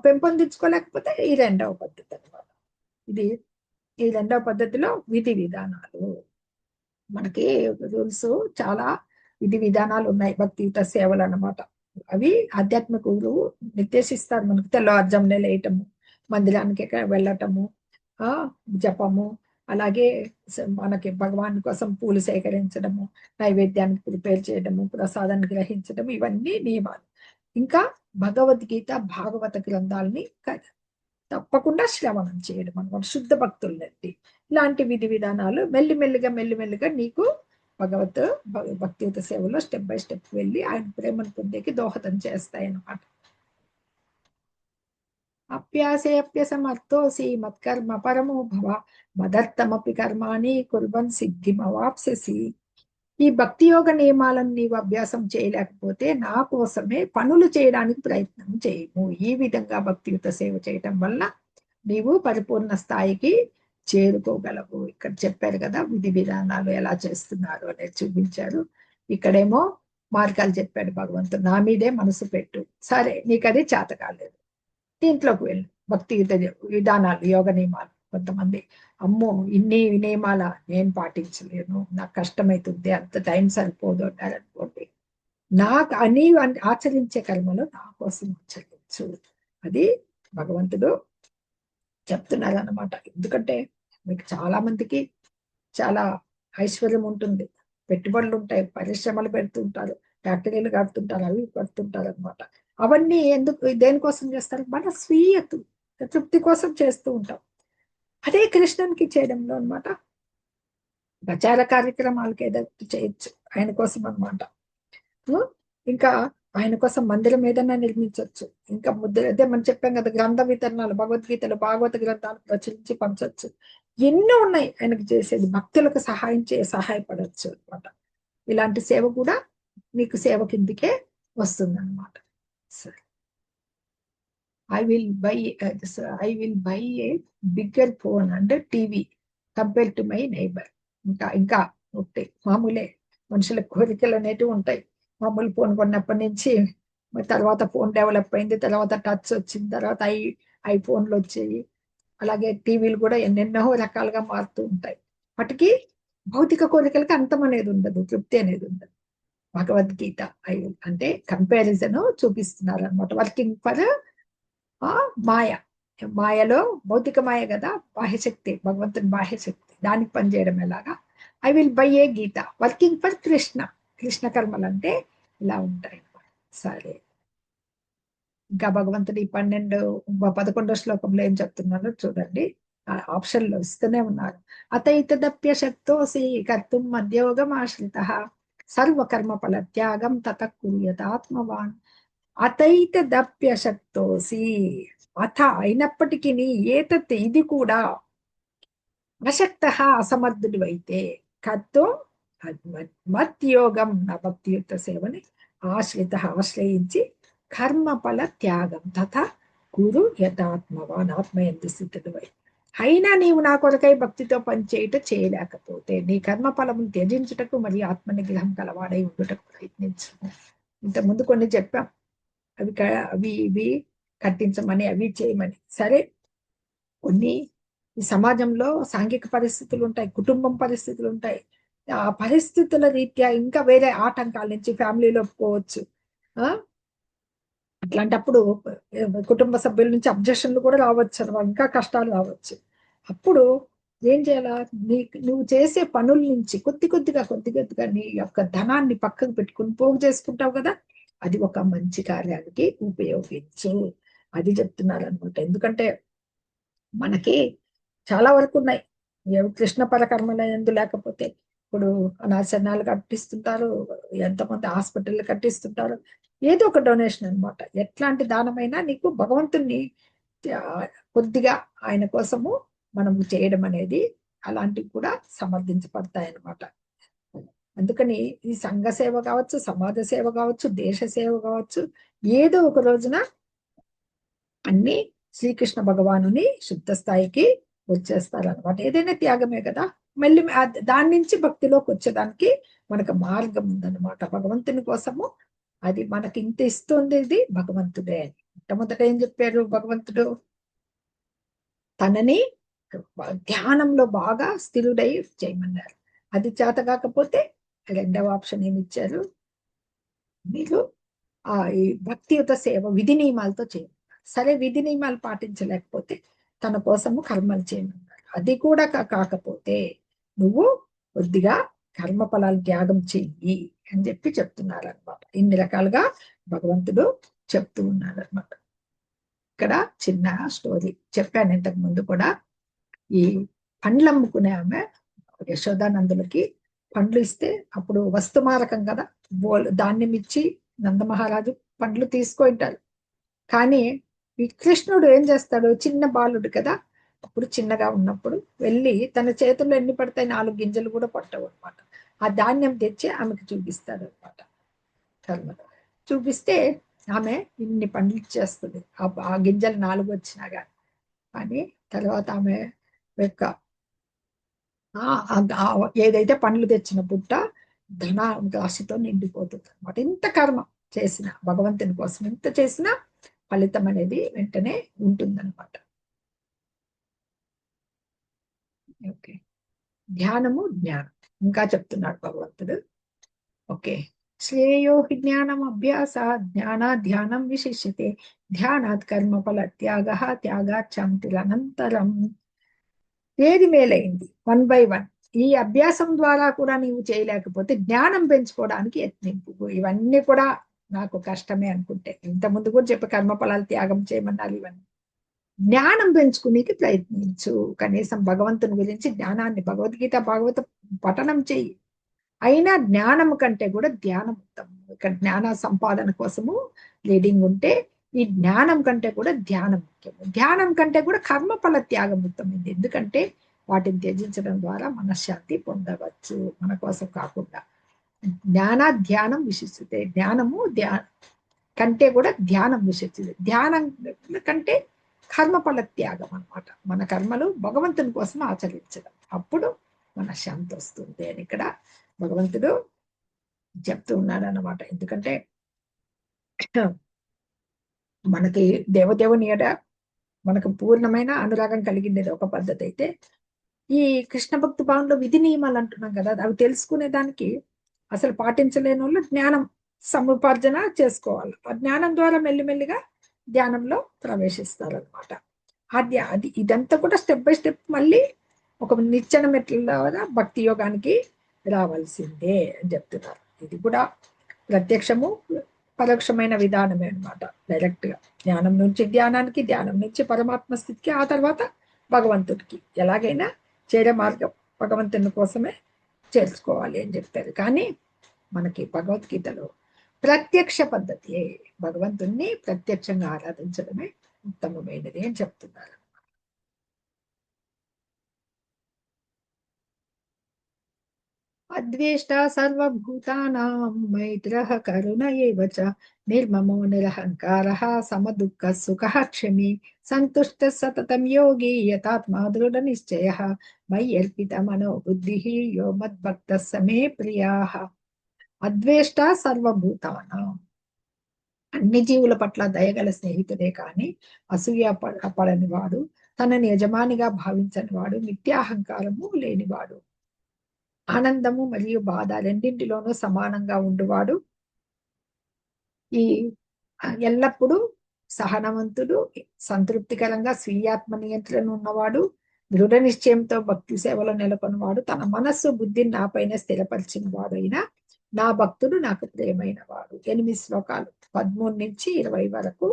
పెంపొందించుకోలేకపోతే ఈ రెండవ పద్ధతి అనమాట. ఇది ఈ రెండవ పద్ధతిలో విధి విధానాలు, మనకి రూల్స్ చాలా విధి విధానాలు ఉన్నాయి భక్తియుత సేవలు అన్నమాట. అవి ఆధ్యాత్మిక గురువు నిర్దేశిస్తారు మనకు. తెల్లవారుజామునే లేయటము, మందిరానికి వెళ్ళటము, జపము, అలాగే మనకి భగవాన్ కోసం పూలు సేకరించడము, నైవేద్యానికి ప్రిపేర్ చేయడము, ప్రసాదాన్ని గ్రహించడం, ఇవన్నీ నియమాలు. ఇంకా భగవద్గీత భాగవత గ్రంథాలని తప్పకుండా శ్రవణం చేయడం అనమాట, శుద్ధ భక్తులండి. ఇలాంటి విధి విధానాలు మెల్లిమెల్లిగా నీకు భక్తియుత సేవలో స్టెప్ బై స్టెప్ వెళ్ళి ఆయన ప్రేమను పొందేకి దోహదం చేస్తాయి అన్నమాట. అప్యాసే అప్యసమర్థోసి మత్కర్మ పరమో భవ మదర్థమపి కర్మాణి కుర్వన్ సిద్ధిమవాప్స్యసి. ఈ భక్తి యోగ నియమాలను నీవు అభ్యాసం చేయలేకపోతే నా కోసమే పనులు చేయడానికి ప్రయత్నం చేయము. ఈ విధంగా భక్తియుత సేవ చేయటం వల్ల నీవు పరిపూర్ణ స్థాయికి చేరుకోగలవు. ఇక్కడ చెప్పారు కదా విధి విధానాలు ఎలా చేస్తున్నారు అనేది చూపించారు. ఇక్కడేమో మార్గాలు చెప్పాడు భగవంతుడు. నా మీదే మనసు పెట్టు, సరే నీకు అది చేత కాలేదు, దీంట్లోకి వెళ్ళు. భక్తియుత విధానాలు, యోగ నియమాలు. కొంతమంది అమ్మో ఇన్ని నియమాల నేను పాటించలేను, నాకు కష్టమవుతుంది, అంత టైం సరిపోదు అంటారనుకోండి. నాకు అని ఆచరించే కర్మలు నా కోసం ఆచరించు, అది భగవంతుడు చెప్తున్నారు అన్నమాట. ఎందుకంటే మీకు చాలా మందికి చాలా ఐశ్వర్యం ఉంటుంది, పెట్టుబడులు ఉంటాయి, పరిశ్రమలు పెడుతుంటారు, ఫ్యాక్టరీలు కడుతుంటారు, అవి కడుతుంటారు అనమాట. అవన్నీ ఎందుకు, దేనికోసం చేస్తారు? మన స్వీయ తృప్తి కోసం చేస్తూ ఉంటాం. అదే కృష్ణునికి చేయడంలో అనమాట. ప్రచార కార్యక్రమాలకి ఏదో చేయొచ్చు ఆయన కోసం అనమాట. ఇంకా ఆయన కోసం మందిరం ఏదైనా నిర్మించవచ్చు. ఇంకా అదే మనం చెప్పాం కదా, గ్రంథ వితరణాలు, భగవద్గీతలు, భాగవత గ్రంథాలు ప్రచురించి పంచవచ్చు. ఎన్నో ఉన్నాయి ఆయనకు చేసేది. భక్తులకు సహాయపడవచ్చు అనమాట. ఇలాంటి సేవ కూడా మీకు సేవ కిందికే వస్తుంది అనమాట. సరే, I will by a bigger phone and TV compare to my neighbour. ఇంకా ఉంటాయి మామూలే, మనుషుల కోరికలు అనేటివి ఉంటాయి. మామూలు ఫోన్ కొన్నప్పటి నుంచి తర్వాత ఫోన్ డెవలప్ అయింది, తర్వాత టచ్ వచ్చింది, తర్వాత ఐఫోన్లు వచ్చాయి, అలాగే టీవీలు కూడా ఎన్నెన్నో రకాలుగా మారుతూ ఉంటాయి. వాటికి భౌతిక కోరికలకి అంతం అనేది ఉండదు, తృప్తి అనేది ఉండదు. భగవద్గీత అంటే కంపారిజన్ చూపిస్తున్నారు అనమాట. వర్కింగ్ ఫర్ మాయ, మాయలో భౌతిక మాయ కదా, బాహ్యశక్తి, భగవంతుని బాహ్యశక్తి, దానికి పనిచేయడం ఎలాగా. I will by a Gita working for Krishna కర్మలు అంటే ఇలా ఉంటాయి అన్నమాట. సరే, ఇంకా భగవంతుడు ఈ 11వ శ్లోకంలో ఏం చెప్తున్నారో చూడండి. ఆప్షన్లో ఇస్తూనే ఉన్నారు. అతైతదప్య శక్తోసి కర్తుం మధ్యోగమాశ్రిత సర్వకర్మ ఫల త్యాగం తత కుర్యతాత్మవాన్. అతైతదప్య శక్తోసి, అథ అయినప్పటికీ, ఏతత్ ఇది కూడా, అశక్త అసమర్థుడు అయితే, కర్తో మత్యోగం నా భక్తియుక్త సేవని ఆశ్రయించి కర్మఫల త్యాగం తథా గురు యథాత్మవాన్ ఆత్మయందు స్థితుడు. అయినా నీవు నా కొరకై భక్తితో పనిచేయుట చేయలేకపోతే నీ కర్మఫలము త్యజించుటకు మరియు ఆత్మనిగ్రహం కలవాడై ఉండుటకు ప్రయత్నించు. ఇంత ముందు కొన్ని చెప్పాం, అవి ఇవి కట్టించమని, అవి చేయమని. సరే, కొన్ని ఈ సమాజంలో సాంఘిక పరిస్థితులు ఉంటాయి, కుటుంబం పరిస్థితులు ఉంటాయి. ఆ పరిస్థితుల రీత్యా ఇంకా వేరే ఆటంకాల నుంచి ఫ్యామిలీలో పోవచ్చు. అట్లాంటప్పుడు కుటుంబ సభ్యుల నుంచి అబ్జెక్షన్లు కూడా రావచ్చు అనమాట, ఇంకా కష్టాలు రావచ్చు. అప్పుడు ఏం చేయాలా, నువ్వు చేసే పనుల నుంచి కొద్ది కొద్దిగా నీ యొక్క ధనాన్ని పక్కకు పెట్టుకుని పోగు చేసుకుంటావు కదా, అది ఒక మంచి కార్యానికి ఉపయోగించు. అది చెప్తున్నారు అనమాట. ఎందుకంటే మనకి చాలా వరకు ఉన్నాయి. కృష్ణ పరకర్మల ఎందు లేకపోతే ఇప్పుడు అనాశనాలు కట్టిస్తుంటారు, ఎంతమంది హాస్పిటల్ కట్టిస్తుంటారు. ఏదో ఒక డొనేషన్ అనమాట. ఎట్లాంటి దానమైనా నీకు భగవంతుణ్ణి కొద్దిగా ఆయన కోసము మనము చేయడం అనేది అలాంటివి కూడా సమర్థించబడతాయి అన్నమాట. అందుకని ఈ సంఘ సేవ కావచ్చు, సమాజ సేవ కావచ్చు, దేశ సేవ కావచ్చు, ఏదో ఒక రోజున అన్ని శ్రీకృష్ణ భగవానుని శుద్ధ స్థాయికి వచ్చేస్తారనమాట. ఏదైనా త్యాగమే కదా. మళ్ళీ దాని నుంచి భక్తిలోకి వచ్చేదానికి మనకు మార్గం ఉందన్నమాట. భగవంతుని కోసము అది మనకి ఇంత ఇస్తుంది, ఇది భగవంతుడే అని. మొట్టమొదట ఏం చెప్పారు భగవంతుడు, తనని ధ్యానంలో బాగా స్థిరుడై చేయమన్నారు. అది చేత కాకపోతే రెండవ ఆప్షన్ ఏమి ఇచ్చారు, మీరు ఈ భక్తియుత సేవ విధి నియమాలతో చేయండి. సరే, విధి నియమాలు పాటించలేకపోతే తన కోసము కర్మలు చేయమన్నారు. అది కూడా కాకపోతే నువ్వు కొద్దిగా కర్మ ఫలాలు త్యాగం చెయ్యి అని చెప్పి చెప్తున్నారు అనమాట. ఇన్ని రకాలుగా భగవంతుడు చెప్తూ ఉన్నాడు అనమాట. ఇక్కడ చిన్న స్టోరీ చెప్పాను ఇంతకు ముందు కూడా. ఈ పండ్లు అమ్ముకునే ఆమె యశోదానందులకి పండ్లు ఇస్తే అప్పుడు వస్తుమారకం కదా, ధాన్యం ఇచ్చి నందమహారాజు పండ్లు తీసుకుంటారు. కానీ ఈ కృష్ణుడు ఏం చేస్తాడు, చిన్న బాలుడు కదా, అప్పుడు చిన్నగా ఉన్నప్పుడు వెళ్ళి తన చేతుల్లో ఎన్ని పడతాయి, 4 గింజలు కూడా పట్టవు అనమాట. ఆ ధాన్యం తెచ్చి ఆమెకు చూపిస్తాడు అనమాట. కర్మలో చూపిస్తే ఆమె ఇన్ని పండ్లు ఇచ్చేస్తుంది, ఆ గింజలు 4 వచ్చినా కానీ. తర్వాత ఆమె యొక్క ఏదైతే పండ్లు తెచ్చిన పుట్ట ధన రాశితో నిండిపోతుంది అనమాట. ఇంత కర్మ చేసిన భగవంతుని కోసం ఎంత చేసినా ఫలితం అనేది వెంటనే ఉంటుందన్నమాట. ఓకే, ధ్యానము జ్ఞానం ఇంకా చెప్తున్నాడు భగవంతుడు. ఓకే, శ్రేయో జ్ఞానం అభ్యాస జ్ఞాన ధ్యానం విశిష్యతే ధ్యానాత్ కర్మ ఫల త్యాగాత్ శాంతిరనంతరం. ఏది మేలైంది 1 by 1. ఈ అభ్యాసం ద్వారా కూడా నీవు చేయలేకపోతే జ్ఞానం పెంచుకోవడానికి యత్నింపు. ఇవన్నీ కూడా నాకు కష్టమే అనుకుంటే, ఇంతకుముందు కూడా చెప్పి కర్మఫలాలు త్యాగం చేయమన్నారు. ఇవన్నీ జ్ఞానం పెంచుకునేకి ప్రయత్నించు. కనీసం భగవంతుని గురించి జ్ఞానాన్ని, భగవద్గీత భాగవత పఠనం చెయ్యి. అయినా జ్ఞానం కంటే కూడా ధ్యానం ఉత్తమం. ఇక్కడ జ్ఞాన సంపాదన కోసము లీడింగ్ ఉంటే ఈ జ్ఞానం కంటే కూడా ధ్యానం ముఖ్యం. ధ్యానం కంటే కూడా కర్మఫల త్యాగం ఉత్తమైంది. ఎందుకంటే వాటిని త్యజించడం ద్వారా మనశ్శాంతి పొందవచ్చు, మన కోసం కాకుండా. జ్ఞాన ధ్యానం విశిష్టతే. జ్ఞానము కంటే కూడా ధ్యానం విశిష్టతే. ధ్యానం కంటే కర్మఫల త్యాగం అనమాట. మన కర్మలు భగవంతుని కోసం ఆచరించడం, అప్పుడు మన శాంతి వస్తుంది అని ఇక్కడ భగవంతుడు చెప్తూ ఉన్నాడు అన్నమాట. ఎందుకంటే మనకి దేవదేవుని ఎడ మనకు పూర్ణమైన అనురాగం కలిగిండేది ఒక పద్ధతి అయితే, ఈ కృష్ణ భక్తి భావంలో విధి నియమాలు అంటున్నాం కదా, అవి తెలుసుకునే దానికి అసలు పాటించలేని వాళ్ళు జ్ఞానం సముపార్జన చేసుకోవాలి. ఆ జ్ఞానం ద్వారా మెల్లిమెల్లిగా ధ్యానంలో ప్రవేశిస్తారు అనమాట. అది ఇదంతా కూడా స్టెప్ బై స్టెప్ మళ్ళీ ఒక నిచ్చెన మెట్ల భక్తి యోగానికి రావాల్సిందే అని చెప్తున్నారు. ఇది కూడా ప్రత్యక్షము పరోక్షమైన విధానమే అనమాట. డైరెక్ట్ గా జ్ఞానం నుంచి ధ్యానానికి, ధ్యానం నుంచి పరమాత్మ స్థితికి, ఆ తర్వాత భగవంతుడికి ఎలాగైనా చేరే మార్గం భగవంతుని కోసమే చేర్చుకోవాలి అని చెప్పారు. కానీ మనకి భగవద్గీతలో ప్రత్యక్ష పద్ధతి, భగవంతుణ్ణి ప్రత్యక్షంగా ఆరాధించడమే ఉత్తమమైనది అని చెప్తున్నారు. అద్వేష్ట సర్వభూతానాం మైత్రః కరుణ ఏవ చ నిర్మమో నిరహంకారః సమదుఃఖ సుఖః క్షమి సంతుష్టः సతతం యోగి యతాత్మా దృఢ నిశ్చయః మయ్యర్పిత మనో బుద్ధిః యో మద్భక్తః స మే ప్రియాః. అద్వేష్ట సర్వభూతానాం, అన్ని జీవుల పట్ల దయగల స్నేహితుడే కాని అసూయ పడని వాడు, తనని యజమానిగా భావించని వాడు, మిథ్యాహంకారము లేనివాడు, ఆనందము మరియు బాధ రెండింటిలోనూ సమానంగా ఉండువాడు, ఈ ఎల్లప్పుడూ సహనవంతుడు, సంతృప్తికరంగా స్వీయాత్మ నియంత్రణ ఉన్నవాడు, దృఢ నిశ్చయంతో భక్తి సేవలో నెలకొన్నవాడు, తన మనస్సు బుద్ధిని నాపైన స్థిరపరిచిన వాడైన నా భక్తుడు నాకు ప్రియమైన వాడు. 8 శ్లోకాలు 13 నుంచి 20 వరకు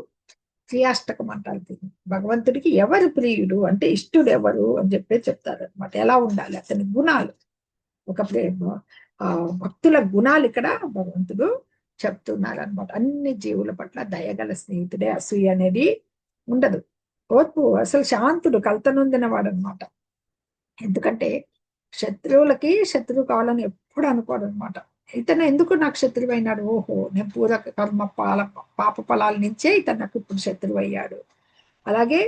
క్రియాష్టకం అంటారు దీన్ని. భగవంతుడికి ఎవరు ప్రియుడు అంటే ఇష్టుడు ఎవరు అని చెప్తారు అనమాట. ఎలా ఉండాలి అతని గుణాలు, ఒక భక్తుల గుణాలు ఇక్కడ భగవంతుడు చెప్తున్నారు అనమాట. అన్ని జీవుల పట్ల దయగల స్నేహితుడే, అసూయ అనేది ఉండదు. ఓర్పు, అసలు శాంతుడు, కలతనొందిన వాడు అనమాట. ఎందుకంటే శత్రువులకి శత్రువు కావాలని ఎప్పుడు అనుకోడు అనమాట. ఇతను ఎందుకు నాకు శత్రువు అయినాడు, ఓహో నేను పూర్వ కర్మ పాప ఫలాల నుంచే ఇతను నాకు ఇప్పుడు శత్రువు అయ్యాడు. అలాగే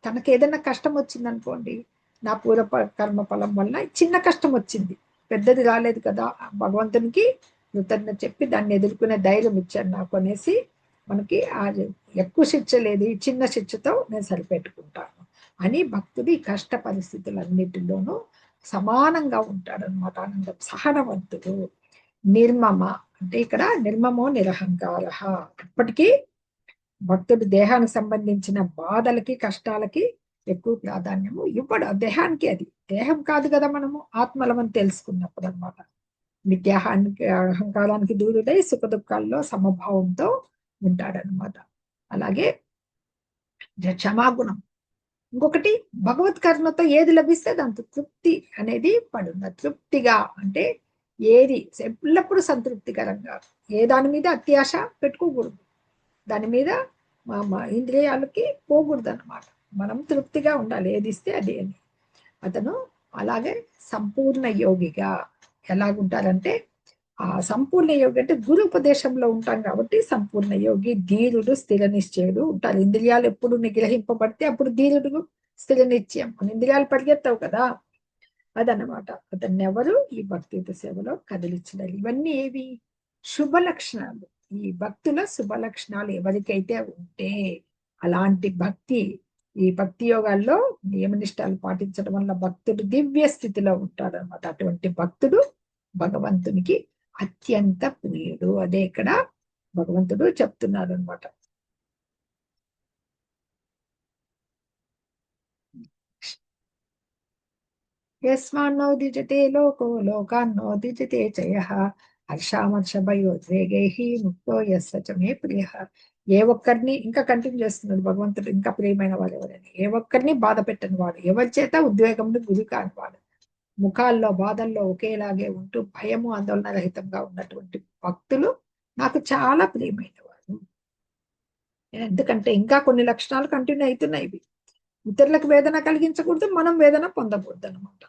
తనకి ఏదైనా కష్టం వచ్చింది అనుకోండి, నా పూర్వ కర్మ ఫలం వల్ల చిన్న కష్టం వచ్చింది, పెద్దది రాలేదు కదా, భగవంతునికి కృతజ్ఞత చెప్పి దాన్ని ఎదుర్కొనే ధైర్యం ఇచ్చాడు నాకు అనేసి మనకి ఎక్కువ శిక్ష లేదు, ఈ చిన్న శిక్షతో నేను సరిపెట్టుకుంటాను అని భక్తుడు ఈ కష్ట పరిస్థితులన్నిటిలోనూ సమానంగా ఉంటాడు అనమాట. ఆనందం, సహనవంతుడు, నిర్మమ అంటే ఇక్కడ నిర్మమో నిరహంకార, ఇప్పటికీ భక్తుడు దేహానికి సంబంధించిన బాధలకి కష్టాలకి ఎక్కువ ప్రాధాన్యము ఇవ్వడు. దేహానికి, అది దేహం కాదు కదా, మనము ఆత్మలమని తెలుసుకున్నప్పుడు అనమాట. విద్యాహానికి అహంకారానికి దూరుడై సుఖ దుఃఖాల్లో సమభావంతో ఉంటాడనమాట. అలాగే క్షమాగుణం. ఇంకొకటి, భగవత్ కరుణతో ఏది లభిస్తే దాంతో తృప్తి అనేది పడున్న. తృప్తిగా అంటే ఏది ఎల్లప్పుడూ సంతృప్తికరంగా, ఏ దాని మీద అత్యాశ పెట్టుకోకూడదు, దాని మీద ఇంద్రియాలకి పోకూడదు అనమాట. మనం తృప్తిగా ఉండాలి, ఏది ఇస్తే అది అని. అతను అలాగే సంపూర్ణ యోగిగా ఎలాగుంటారంటే, ఆ సంపూర్ణ యోగి అంటే గురు ఉపదేశంలో ఉంటాం కాబట్టి సంపూర్ణ యోగి, ధీరుడు, స్థిర నిశ్చయుడు ఉంటారు. ఇంద్రియాలు ఎప్పుడు నిగ్రహింపబడితే అప్పుడు ధీరుడు, స్థిర నిశ్చయం. మన ఇంద్రియాలు పరిగెత్తావు కదా, అదనమాట. అతన్ని ఎవరు ఈ భక్తి సేవలో కదిలించాలి. ఇవన్నీ ఏవి శుభ లక్షణాలు. ఈ భక్తుల శుభ లక్షణాలు ఎవరికైతే ఉంటే అలాంటి భక్తి, ఈ భక్తి యోగాల్లో నియమనిష్టాలు పాటించడం వల్ల భక్తుడు దివ్య స్థితిలో ఉంటాడు అనమాట. అటువంటి భక్తుడు భగవంతునికి అత్యంత ప్రియుడు. అదే ఇక్కడ భగవంతుడు చెప్తున్నాడు అనమాట. యస్మాన్నో ద్విజతే లోకో లోకాన్నో ద్విజతే చయః హర్షామర్షభయోద్వేగైః ముక్తో యస్స చ మే ప్రియః. ఏ ఒక్కరిని, ఇంకా కంటిన్యూ చేస్తున్నాడు భగవంతుడు, ఇంకా ప్రియమైన వాడు ఎవరని, ఏ ఒక్కరిని బాధ పెట్టని వాడు, ఎవరి చేత ఉద్వేగంలో గురి కాని వాడు, ముఖాల్లో బాధల్లో ఒకేలాగే ఉంటూ భయము ఆందోళన రహితంగా ఉన్నటువంటి భక్తులు నాకు చాలా ప్రియమైన వాడు. ఎందుకంటే ఇంకా కొన్ని లక్షణాలు కంటిన్యూ అవుతున్నాయి. ఇవి ఇతరులకు వేదన కలిగించకూడదు, మనం వేదన పొందకూడదు అనమాట.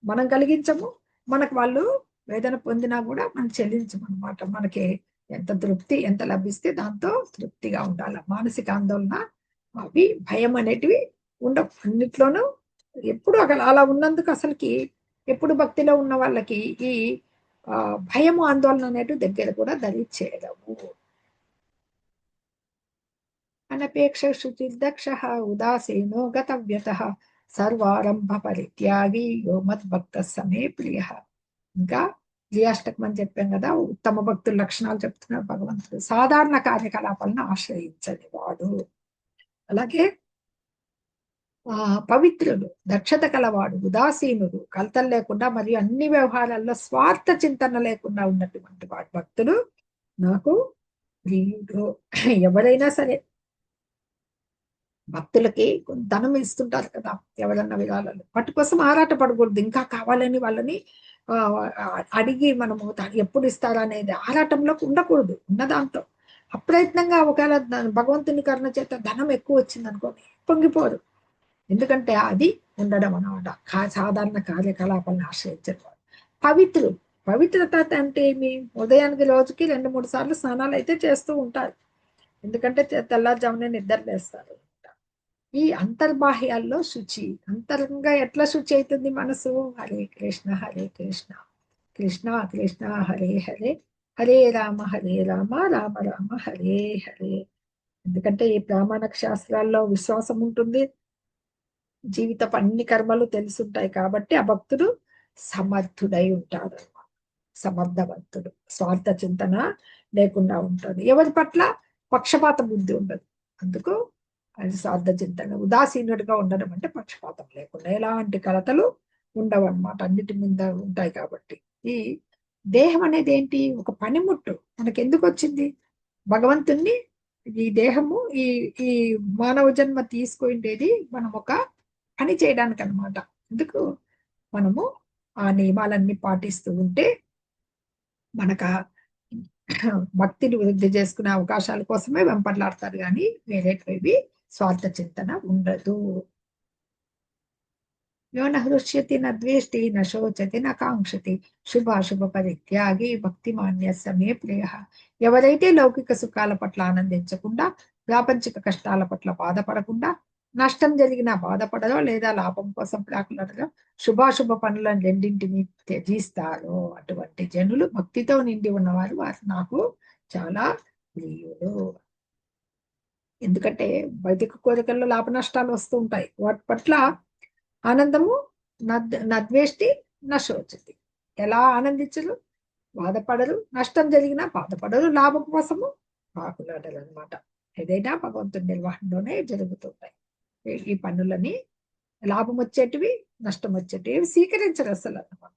మనం కలిగించము, మనకు వాళ్ళు వేదన పొందినా కూడా మనం చెల్లించము అనమాట. మనకి ఎంత తృప్తి, ఎంత లభిస్తే దాంతో తృప్తిగా ఉండాలి. మానసిక ఆందోళన, అవి భయం అనేటివి ఉండవు అన్నిట్లోనూ. ఎప్పుడు అలా ఉన్నందుకు అసలుకి ఎప్పుడు భక్తిలో ఉన్న వాళ్ళకి ఈ భయము ఆందోళన అనేటివి దగ్గర కూడా ధరించేయడము. అనపేక్ష శుచిర్దక్ష ఉదాసీనో గతవ్యత సర్వారంభ పరిత్యాగి యో మద్భక్త సమే ప్రియ. ఇంకా జియాష్టకం అని చెప్పాం కదా, ఉత్తమ భక్తుల లక్షణాలు చెప్తున్నారు భగవంతుడు. సాధారణ కార్యకలాపాలను ఆశ్రయించని వాడు, అలాగే పవిత్రుడు, దక్షత కలవాడు, ఉదాసీనుడు, కలతలు లేకుండా మరియు అన్ని వ్యవహారాల్లో స్వార్థ చింతన లేకుండా ఉన్నటువంటి వాడు భక్తుడు నాకు ప్రియుడు. ఎవరైనా సరే భక్తులకి ధనం ఇస్తుంటారు కదా, ఎవరన్నా విధాలు వాటి కోసం ఆరాట పడకూడదు. ఇంకా కావాలని వాళ్ళని అడిగి మనము ఎప్పుడు ఇస్తారా అనేది ఆరాటంలోకి ఉండకూడదు. ఉన్న దాంతో అప్రయత్నంగా ఒకవేళ భగవంతుని కరుణ చేత ధనం ఎక్కువ వచ్చింది అనుకోని పొంగిపోరు. ఎందుకంటే అది ఉండడం అన్నమాట. సాధారణ కార్యకలాపాలను ఆశ్రయించేవాడు. పవిత్రుడు, పవిత్రత అంటే ఏమి? ఉదయానికి రోజుకి 2-3 సార్లు స్నానాలు అయితే చేస్తూ ఉంటారు. ఎందుకంటే తెల్లారుజామునే నిద్ర లేస్తారు. ఈ అంతర్బాహ్యాల్లో శుచి. అంతరంగా ఎట్లా శుచి అవుతుంది మనసు? హరే కృష్ణ హరే కృష్ణ కృష్ణ కృష్ణ హరే హరే హరే రామ రామ రామ హరే హరే. ఎందుకంటే ఈ ప్రామాణిక శాస్త్రాల్లో విశ్వాసం ఉంటుంది, జీవితపు అన్ని కర్మలు తెలుసుంటాయి కాబట్టి ఆ భక్తుడు సమర్థుడై ఉంటాడు, సమర్థవంతుడు. స్వార్థ చింతన లేకుండా ఉంటుంది, ఎవరి పట్ల పక్షపాత బుద్ధి ఉండదు. అందుకు అది స్వార్థ చింతన. ఉదాసీనుడిగా ఉండడం అంటే పక్షపాతం లేకుండా, ఎలాంటి కలతలు ఉండవు అన్నమాట, అన్నిటి మీద ఉంటాయి కాబట్టి. ఈ దేహం అనేది ఏంటి? ఒక పనిముట్టు. మనకి ఎందుకు వచ్చింది? భగవంతుణ్ణి ఈ దేహము ఈ ఈ మానవ జన్మ తీసుకుంటేది మనం ఒక పని చేయడానికి అన్నమాట. ఎందుకు మనము ఆ నియమాలన్నీ పాటిస్తూ ఉంటే మనకు భక్తిని వృద్ధి చేసుకునే అవకాశాల కోసమే వెంపర్లాడతారు, కానీ వేరేటివి స్వార్థ చింతన ఉండదు. యో న హృష్యతి న ద్వేష్టి న శోచతి న కాంక్షతి శుభాశుభ పరిత్యాగి భక్తి మాన్యస్య మే ప్రియ. ఎవరైతే లౌకిక సుఖాల పట్ల ఆనందించకుండా, ప్రాపంచిక కష్టాల పట్ల బాధపడకుండా, నష్టం జరిగినా బాధపడరో లేదా లాభం కోసం ప్రాకులాడరో, శుభాశుభ పనులను రెండింటిని త్యజిస్తారో అటువంటి జనులు, భక్తితో నిండి ఉన్నవారు, వారు నాకు చాలా ప్రియులు. ఎందుకంటే భౌతిక కోరికల్లో లాభ నష్టాలు వస్తూ ఉంటాయి, వాటి పట్ల ఆనందము నద్వేష్టి నశోచతి. ఎలా ఆనందించరు? బాధపడరు. నష్టం జరిగినా బాధపడరు. లాభం కోసము పాకులాడరు అనమాట. ఏదైనా భగవంతుని నిర్వహణలోనే జరుగుతుంటాయి. ఈ పనులని లాభం వచ్చేటివి, నష్టం వచ్చేటివి స్వీకరించరు అసలు అనమాట.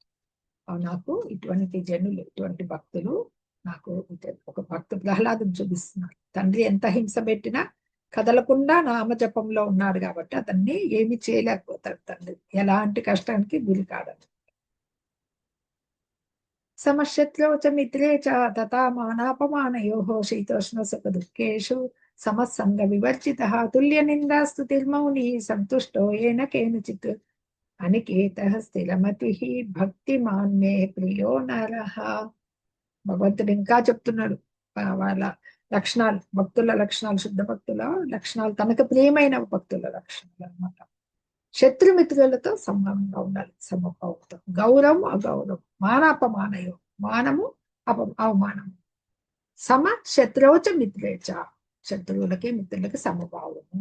నాకు ఇటువంటి జనులు, ఇటువంటి భక్తులు నాకు ఒక భక్తు ప్రహ్లాదుని చూపిస్తున్నారు. తండ్రి ఎంత హింస పెట్టినా కదలకుండా నామజపంలో ఉన్నాడు కాబట్టి అతన్ని ఏమి చేయలేకపోతాడు తండ్రి, ఎలాంటి కష్టానికి గురి కాడని. సమశత్రౌ చ మిత్రే చ తథా మానాపమానయోః శీతోష్ణ సుఖ దుఃఖేషు సమస్సంగ వివర్జితః తుల్య నిందాస్తుతిర్మౌని సంతుష్టో ఏన కేనచిత్ అనికేతః స్థిరమతిః భక్తిమాన్ మే ప్రియో నరః. భగవంతుడు ఇంకా చెప్తున్నాడు వాళ్ళ లక్షణాలు, భక్తుల లక్షణాలు, శుద్ధ భక్తుల లక్షణాలు, తనకు ప్రియమైన భక్తుల లక్షణాలు అనమాట. శత్రుమిత్రులతో సమానంగా ఉండాలి, సమభావంతో. గౌరవం అగౌరవం, మానాపమానయో, మానము అవమానము. సమ శత్రువుచ మిత్రేచ, శత్రువులకి మిత్రులకి సమభావము.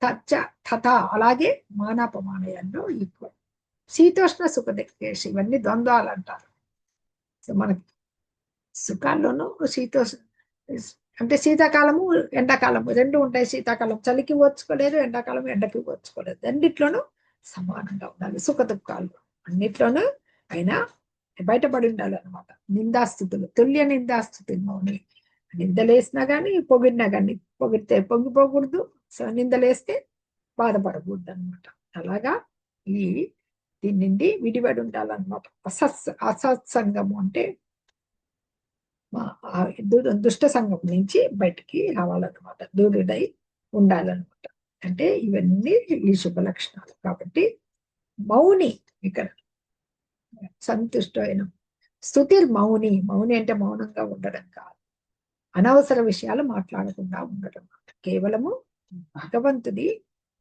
తచ్చ తథ, అలాగే మానాపమానయాల్లో ఈక్వల్. శీతోష్ణ సుఖ దుఃఖేషు, ఇవన్నీ ద్వంద్వాలు అంటారు. సో మనకి సుఖాల్లోనూ శీతోష్ణ అంటే శీతాకాలము ఎండాకాలము రెండు ఉంటాయి. శీతాకాలం చలికి ఓర్చుకోలేదు, ఎండాకాలం ఎండకి ఓర్చుకోలేదు. రెండిట్లోనూ సమానంగా ఉండాలి. సుఖ దుఃఖాలు అన్నిట్లోనూ అయినా బయటపడి ఉండాలి అనమాట. నిందాస్థుతులు, తుల్య నిందాస్థుతులు మౌని. నిందలేసినా కానీ పొగిడినా కానీ, పొగిడితే పొంగిపోకూడదు, నిందలేస్తే బాధపడకూడదు అనమాట. అలాగా ఈ దీని నుండి విడిపడి ఉండాలన్నమాట. అసత్సంగము అంటే దుష్ట సంఘం నుంచి బయటికి రావాలన్నమాట, దూరుడై ఉండాలన్నమాట. అంటే ఇవన్నీ ఈ శుభ లక్షణాలు. కాబట్టి మౌని ఇక్కడ సంతుష్టమైన. స్తుతిర్ మౌని, మౌని అంటే మౌనంగా ఉండడం కాదు, అనవసర విషయాలు మాట్లాడకుండా ఉండడం. కేవలము భగవంతుడి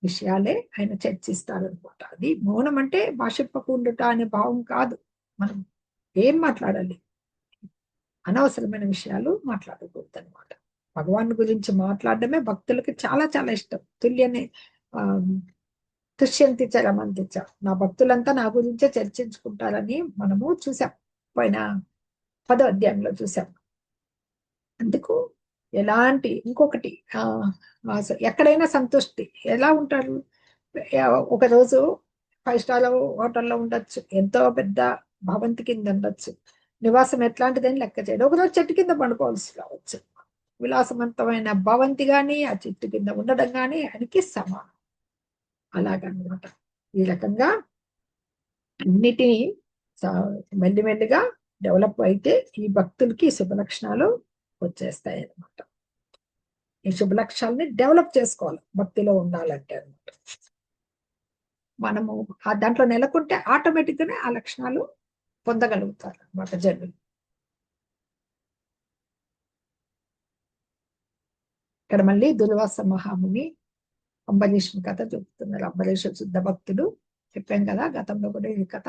విషయాలే ఆయన చర్చిస్తారనమాట. అది మౌనం అంటే భాషిప్పకుండుట అనే భావం కాదు. మనం ఏం మాట్లాడాలి? అనవసరమైన విషయాలు మాట్లాడకూడదు అనమాట. భగవాన్ గురించి మాట్లాడడమే భక్తులకి చాలా చాలా ఇష్టం. తుల్యని ఆ తుష్యంతి చరమంతిచ, నా భక్తులంతా నా గురించే చర్చించుకుంటారని మనము చూసాం, పోయిన 10వ అధ్యాయంలో చూసాం. అందుకు ఎలాంటి ఇంకొకటి ఎక్కడైనా సంతృష్టి ఎలా ఉంటారు? ఒక రోజు 5 స్టార్ హోటల్లో ఉండొచ్చు, ఎంతో పెద్ద భవంతి కింద ఉండొచ్చు, నివాసం ఎట్లాంటిదని లెక్క చేయడం. ఒకరోజు చెట్టు కింద పండుకోవాల్సి రావచ్చు. విలాసవంతమైన భవంతి గాని ఆ చెట్టు కింద ఉండడం గాని ఆయనకి సమానం. అలాగనమాట. ఈ రకంగా అన్నిటినీ మెల్లిమెల్లిగా డెవలప్ అయితే ఈ భక్తులకి శుభ లక్షణాలు వచ్చేస్తాయి అన్నమాట. ఈ శుభ లక్షణాలని డెవలప్ చేసుకోవాలి భక్తిలో ఉండాలంటే అనమాట. మనము దాంట్లో నెలకొంటే ఆటోమేటిక్ గానే ఆ లక్షణాలు పొందగలుగుతారు అన్నమాట జనులు. ఇక్కడ మళ్ళీ దుర్వాస మహాముని అంబరీషుని కథ చెప్తున్నారు. అంబరీషు శుద్ధ భక్తుడు, చెప్పాం కదా గతంలో కూడా ఈ కథ.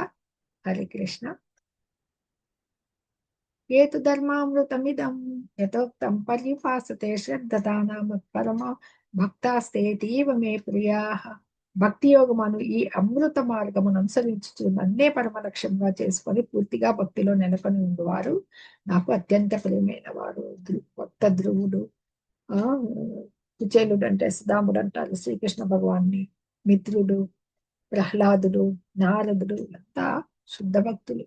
హరే కృష్ణ. ఏతు ధర్మామృతమిదం యథోక్తం పర్యుపాసతే శ్రద్ధదానామత్పరమ భక్తాస్తేతీవ మే ప్రియా. భక్తి యోగమును ఈ అమృత మార్గమును అనుసరించుచు నన్నే పరమ లక్ష్యంగా చేసుకొని పూర్తిగా భక్తిలో నెలకొని ఉండేవారు నాకు అత్యంత ప్రియమైన వారు. భక్త ధ్రువుడు, కుచేలుడు అంటే సుధాముడు అంటారు శ్రీకృష్ణ భగవాన్ని, మిత్రుడు, ప్రహ్లాదుడు, నారదుడు అంతా శుద్ధ భక్తులు.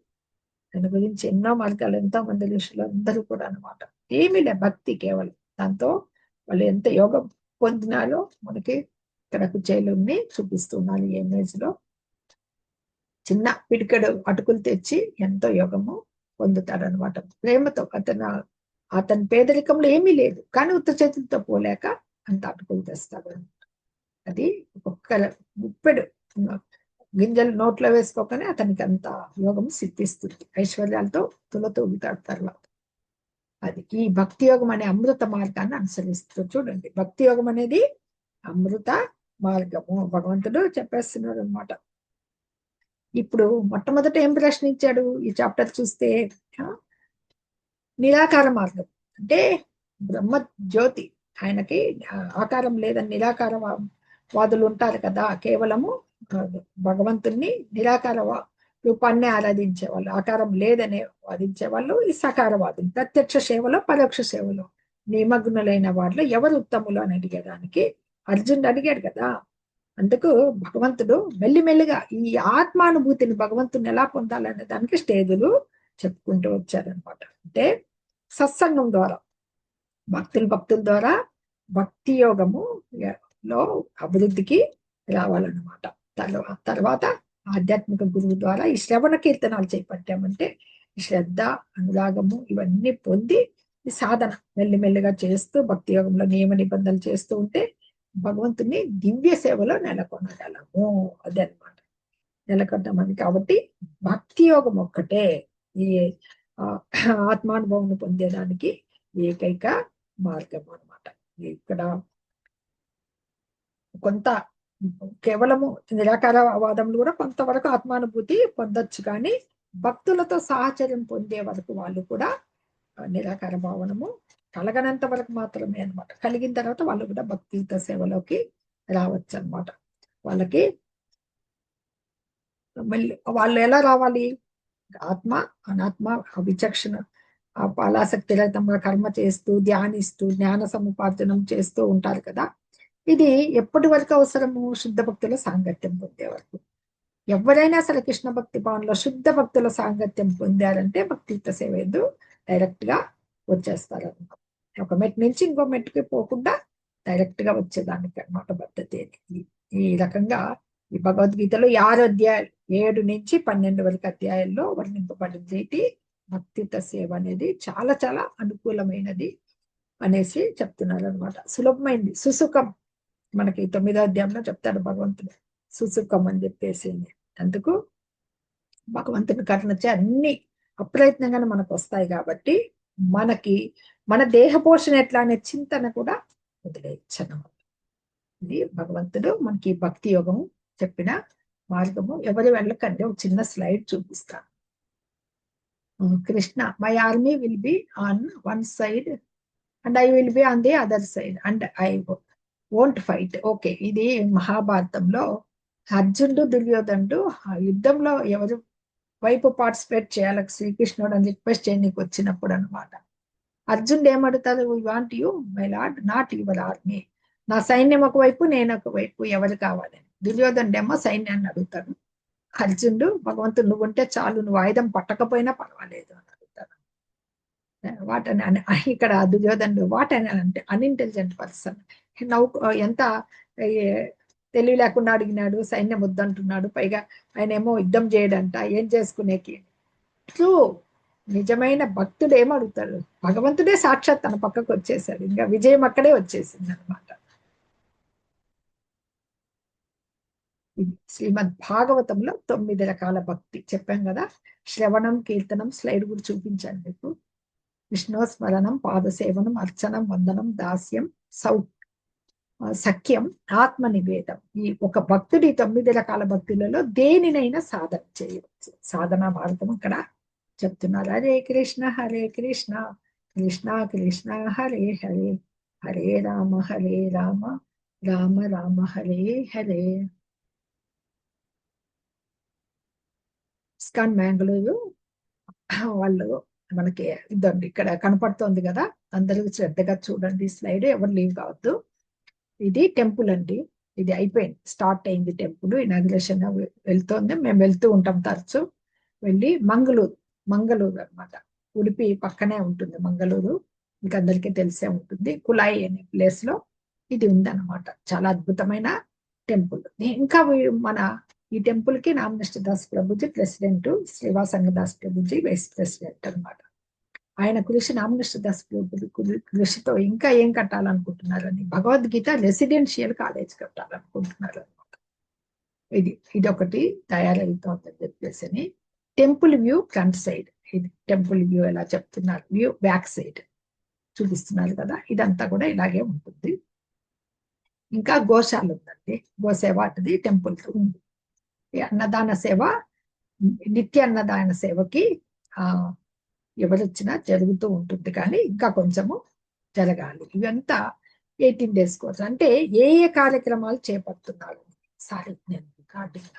దాని గురించి ఎన్నో మార్గాలు, ఎంతో మంది ఋషులు అందరూ కూడా అనమాట. ఏమిలే భక్తి కేవలం, దాంతో వాళ్ళు ఎంత యోగం పొందినారో మనకి ఇక్కడ కుచేలుని చూపిస్తున్నారు. ఈ ఇమేజ్ లో చిన్న పిడికెడు అటుకులు తెచ్చి ఎంతో యోగము పొందుతాడనమాట. ప్రేమతో అతని పేదరికంలో ఏమీ లేదు, కానీ ఉత్త చేతులతో పోలేక అంత అటుకులు తెస్తాడు. అది ఒక్క గుప్పెడు గింజలు నోట్లో వేసుకోకనే అతనికి అంత యోగం సిద్ధిస్తుంది. ఐశ్వర్యాలతో తులతూగుతాడు తర్వాత. అది ఈ భక్తి యోగం అనే అమృత మార్గాన్ని అనుసరిస్తూ చూడండి. భక్తి యోగం అనేది అమృత మార్గము భగవంతుడు చెప్పేస్తున్నాడు అనమాట. ఇప్పుడు మొట్టమొదట ఏం ప్రశ్నించాడు ఈ చాప్టర్ చూస్తే, నిరాకార మార్గం అంటే బ్రహ్మ జ్యోతి, ఆయనకి ఆకారం లేదని నిరాకార వాదులు ఉంటారు కదా. కేవలము భగవంతుణ్ణి నిరాకార రూపాన్ని ఆరాధించే వాళ్ళు, ఆకారం లేదని వాదించే వాళ్ళు ఈ సకారవాదులు. ప్రత్యక్ష సేవలో పరోక్ష సేవలో నిమగ్నులైన వాళ్ళు ఎవరు ఉత్తములు అని అడిగేదానికి అర్జునుడు అడిగాడు కదా. అందుకు భగవంతుడు మెల్లిమెల్లిగా ఈ ఆత్మానుభూతిని భగవంతుని ఎలా పొందాలనే దానికి స్టేజులు చెప్పుకుంటూ వచ్చారనమాట. అంటే సత్సంగం ద్వారా, భక్తుల ద్వారా భక్తి యోగము లో అభివృద్ధికి రావాలన్నమాట. తర్వాత ఆధ్యాత్మిక గురువు ద్వారా ఈ శ్రవణ కీర్తనాలు చేపట్టామంటే శ్రద్ధ, అనురాగము ఇవన్నీ పొంది ఈ సాధన మెల్లిమెల్లిగా చేస్తూ భక్తి యోగంలో నియమ నిబంధనలు చేస్తూ ఉంటే భగవంతుని దివ్య సేవలో నెలకొనగలము. అదనమాట నెలకొంటామని. కాబట్టి భక్తి యోగం ఒక్కటే ఈ ఆత్మానుభవం పొందేదానికి ఏకైక మార్గం అనమాట. ఇక్కడ కొంత కేవలము నిరాకార వాదములు కూడా కొంతవరకు ఆత్మానుభూతి పొందొచ్చు, కానీ భక్తులతో సాహచర్యం పొందే వరకు వాళ్ళు కూడా నిరాకార భావనము కలగనంత వరకు మాత్రమే అనమాట. కలిగిన తర్వాత వాళ్ళు కూడా భక్తియుత సేవలోకి రావచ్చు అనమాట. వాళ్ళకి మళ్ళీ వాళ్ళు ఎలా రావాలి? ఆత్మ అనాత్మ విచక్షణ పాలాసక్తి రహితంగా కర్మ చేస్తూ ధ్యానిస్తూ జ్ఞాన సముపార్జనం చేస్తూ ఉంటారు కదా. ఇది ఎప్పటి వరకు అవసరము? శుద్ధ భక్తుల సాంగత్యం పొందే వరకు. ఎవరైనా సరే కృష్ణ భక్తి భావనలో శుద్ధ భక్తుల సాంగత్యం పొందారంటే భక్తియుత సేవ ఎందు డైరెక్ట్ గా వచ్చేస్తారు అనమాట. ఒక మెట్టు నుంచి ఇంకో మెట్టుకి పోకుండా డైరెక్ట్ గా వచ్చేదానికి అనమాట పద్ధతి. ఈ రకంగా ఈ భగవద్గీతలో 6 అధ్యాయాలు 7 నుంచి 12 వరకు అధ్యాయాల్లో వర్ణింపబడింది. భక్తియుత సేవ అనేది చాలా చాలా అనుకూలమైనది అనేసి చెప్తున్నారు అనమాట. సులభమైంది, సుసుఖం. మనకి 9వ అధ్యాయంలో చెప్తాడు భగవంతుడు సుసుఖం అని చెప్పేసి. అందుకు భగవంతుని కరుణచే అన్ని అప్రయత్నంగానే మనకు వస్తాయి కాబట్టి మనకి మన దేహ పోషణ ఎట్లా అనే చింతన కూడా వదిలేయచ్చు. ఇది భగవంతుడు మనకి భక్తి యోగము చెప్పిన మార్గము. ఎవరి వెళ్ళకంటే ఒక చిన్న స్లైడ్ చూపిస్తాను. Krishna, my army will be on one side and I will be on the other side and I won't fight. Okay, ఇది మహాభారతంలో అర్జునుడు దుర్యోధనుడు యుద్ధంలో ఎవరు వైపు పార్టిసిపేట్ చేయాలి శ్రీకృష్ణుడు అని రిక్వెస్ట్ చేయడానికి వచ్చినప్పుడు అనమాట. అర్జునుడు ఏమడుగుతాడు? We want you my lord, not your army. నా సైన్యం ఒకవైపు, నేను ఒకవైపు, ఎవరు కావాలని. దుర్యోధనుడేమో సైన్యాన్ని అడుగుతాడు. అర్జునుడు, భగవంతుడు నువ్వు ఉంటే చాలు, నువ్వు ఆయుధం పట్టకపోయినా పర్వాలేదు అని అడుగుతాడు. వాటని ఇక్కడ దుర్యోధనుడు వాటని అంటే అన్ఇంటెలిజెంట్ పర్సన్. ఎంత తెలివి లేకుండా అడిగినాడు, సైన్యం వద్దంటున్నాడు, పైగా ఆయన ఏమో యుద్ధం చేయడంట, ఏం చేసుకునేకి. ట్రూ నిజమైన భక్తుడు ఏమడుగుతాడు? భగవంతుడే సాక్షాత్ తన పక్కకు వచ్చేసాడు, ఇంకా విజయం అక్కడే వచ్చేసింది అనమాట. ఇది శ్రీమద్ భాగవతంలో 9 రకాల భక్తి చెప్పాం కదా. శ్రవణం, కీర్తనం స్లైడ్ కూడా చూపించాను మీకు. విష్ణు స్మరణం, పాదసేవనం, అర్చనం, వందనం, దాస్యం, సఖ్యం, ఆత్మ నివేదం. ఈ ఒక భక్తుడి 9 రకాల భక్తులలో దేనినైనా సాధన చేయవచ్చు. సాధనా భారతం ఇక్కడ చెప్తున్నారు. హరే కృష్ణ హరే కృష్ణ కృష్ణ కృష్ణ హరే హరే, హరే రామ రామ రామ హరే హరే. ఇస్కాన్ బెంగళూరు వాళ్ళు మనకి ఇదండి ఇక్కడ కనపడుతోంది కదా. అందరూ శ్రద్ధగా చూడండి స్లైడ్, ఎవరు లీవ్ కావద్దు. ఇది టెంపుల్ అండి. ఇది అయిపోయింది, స్టార్ట్ అయింది టెంపుల్. ఇనాగ్రేషన్ వెళ్తోంది, మేము వెళ్తూ ఉంటాం తరచు. వెళ్ళి మంగళూరు అనమాట, ఉడిపి పక్కనే ఉంటుంది మంగళూరు, మీకు అందరికీ తెలిసే ఉంటుంది. కులాయి అనే ప్లేస్ లో ఇది ఉందన్నమాట. చాలా అద్భుతమైన టెంపుల్. ఇంకా మన ఈ టెంపుల్ కి నామనిష్ఠ Das Prabhuji president, శ్రీవాసంగ Das Prabhuji vice president అనమాట. ఆయన కృషి, నామనిష్ఠ దాస్ కృషితో ఇంకా ఏం కట్టాలనుకుంటున్నారని, భగవద్గీత రెసిడెన్షియల్ కాలేజ్ కట్టాలనుకుంటున్నారు అనమాట. ఇది ఒకటి తయారవుతోందని చెప్పేసి అని. టెంపుల్ వ్యూ ఫ్రంట్ సైడ్, ఇది టెంపుల్ వ్యూ ఎలా చెప్తున్నారు, వ్యూ బ్యాక్ సైడ్ చూపిస్తున్నారు కదా. ఇదంతా కూడా ఇలాగే ఉంటుంది. ఇంకా గోశాల ఉందండి, గోసేవ అటుది టెంపుల్ ఉంది. అన్నదాన సేవ, నిత్య అన్నదాన సేవకి ఎవరొచ్చినా జరుగుతూ ఉంటుంది, కానీ ఇంకా కొంచెము జరగాలి. ఇవంతా 18 days కోర్స్. అంటే ఏ కార్యక్రమాలు చేపడుతున్నారు సారీ నేను రికార్డింగ్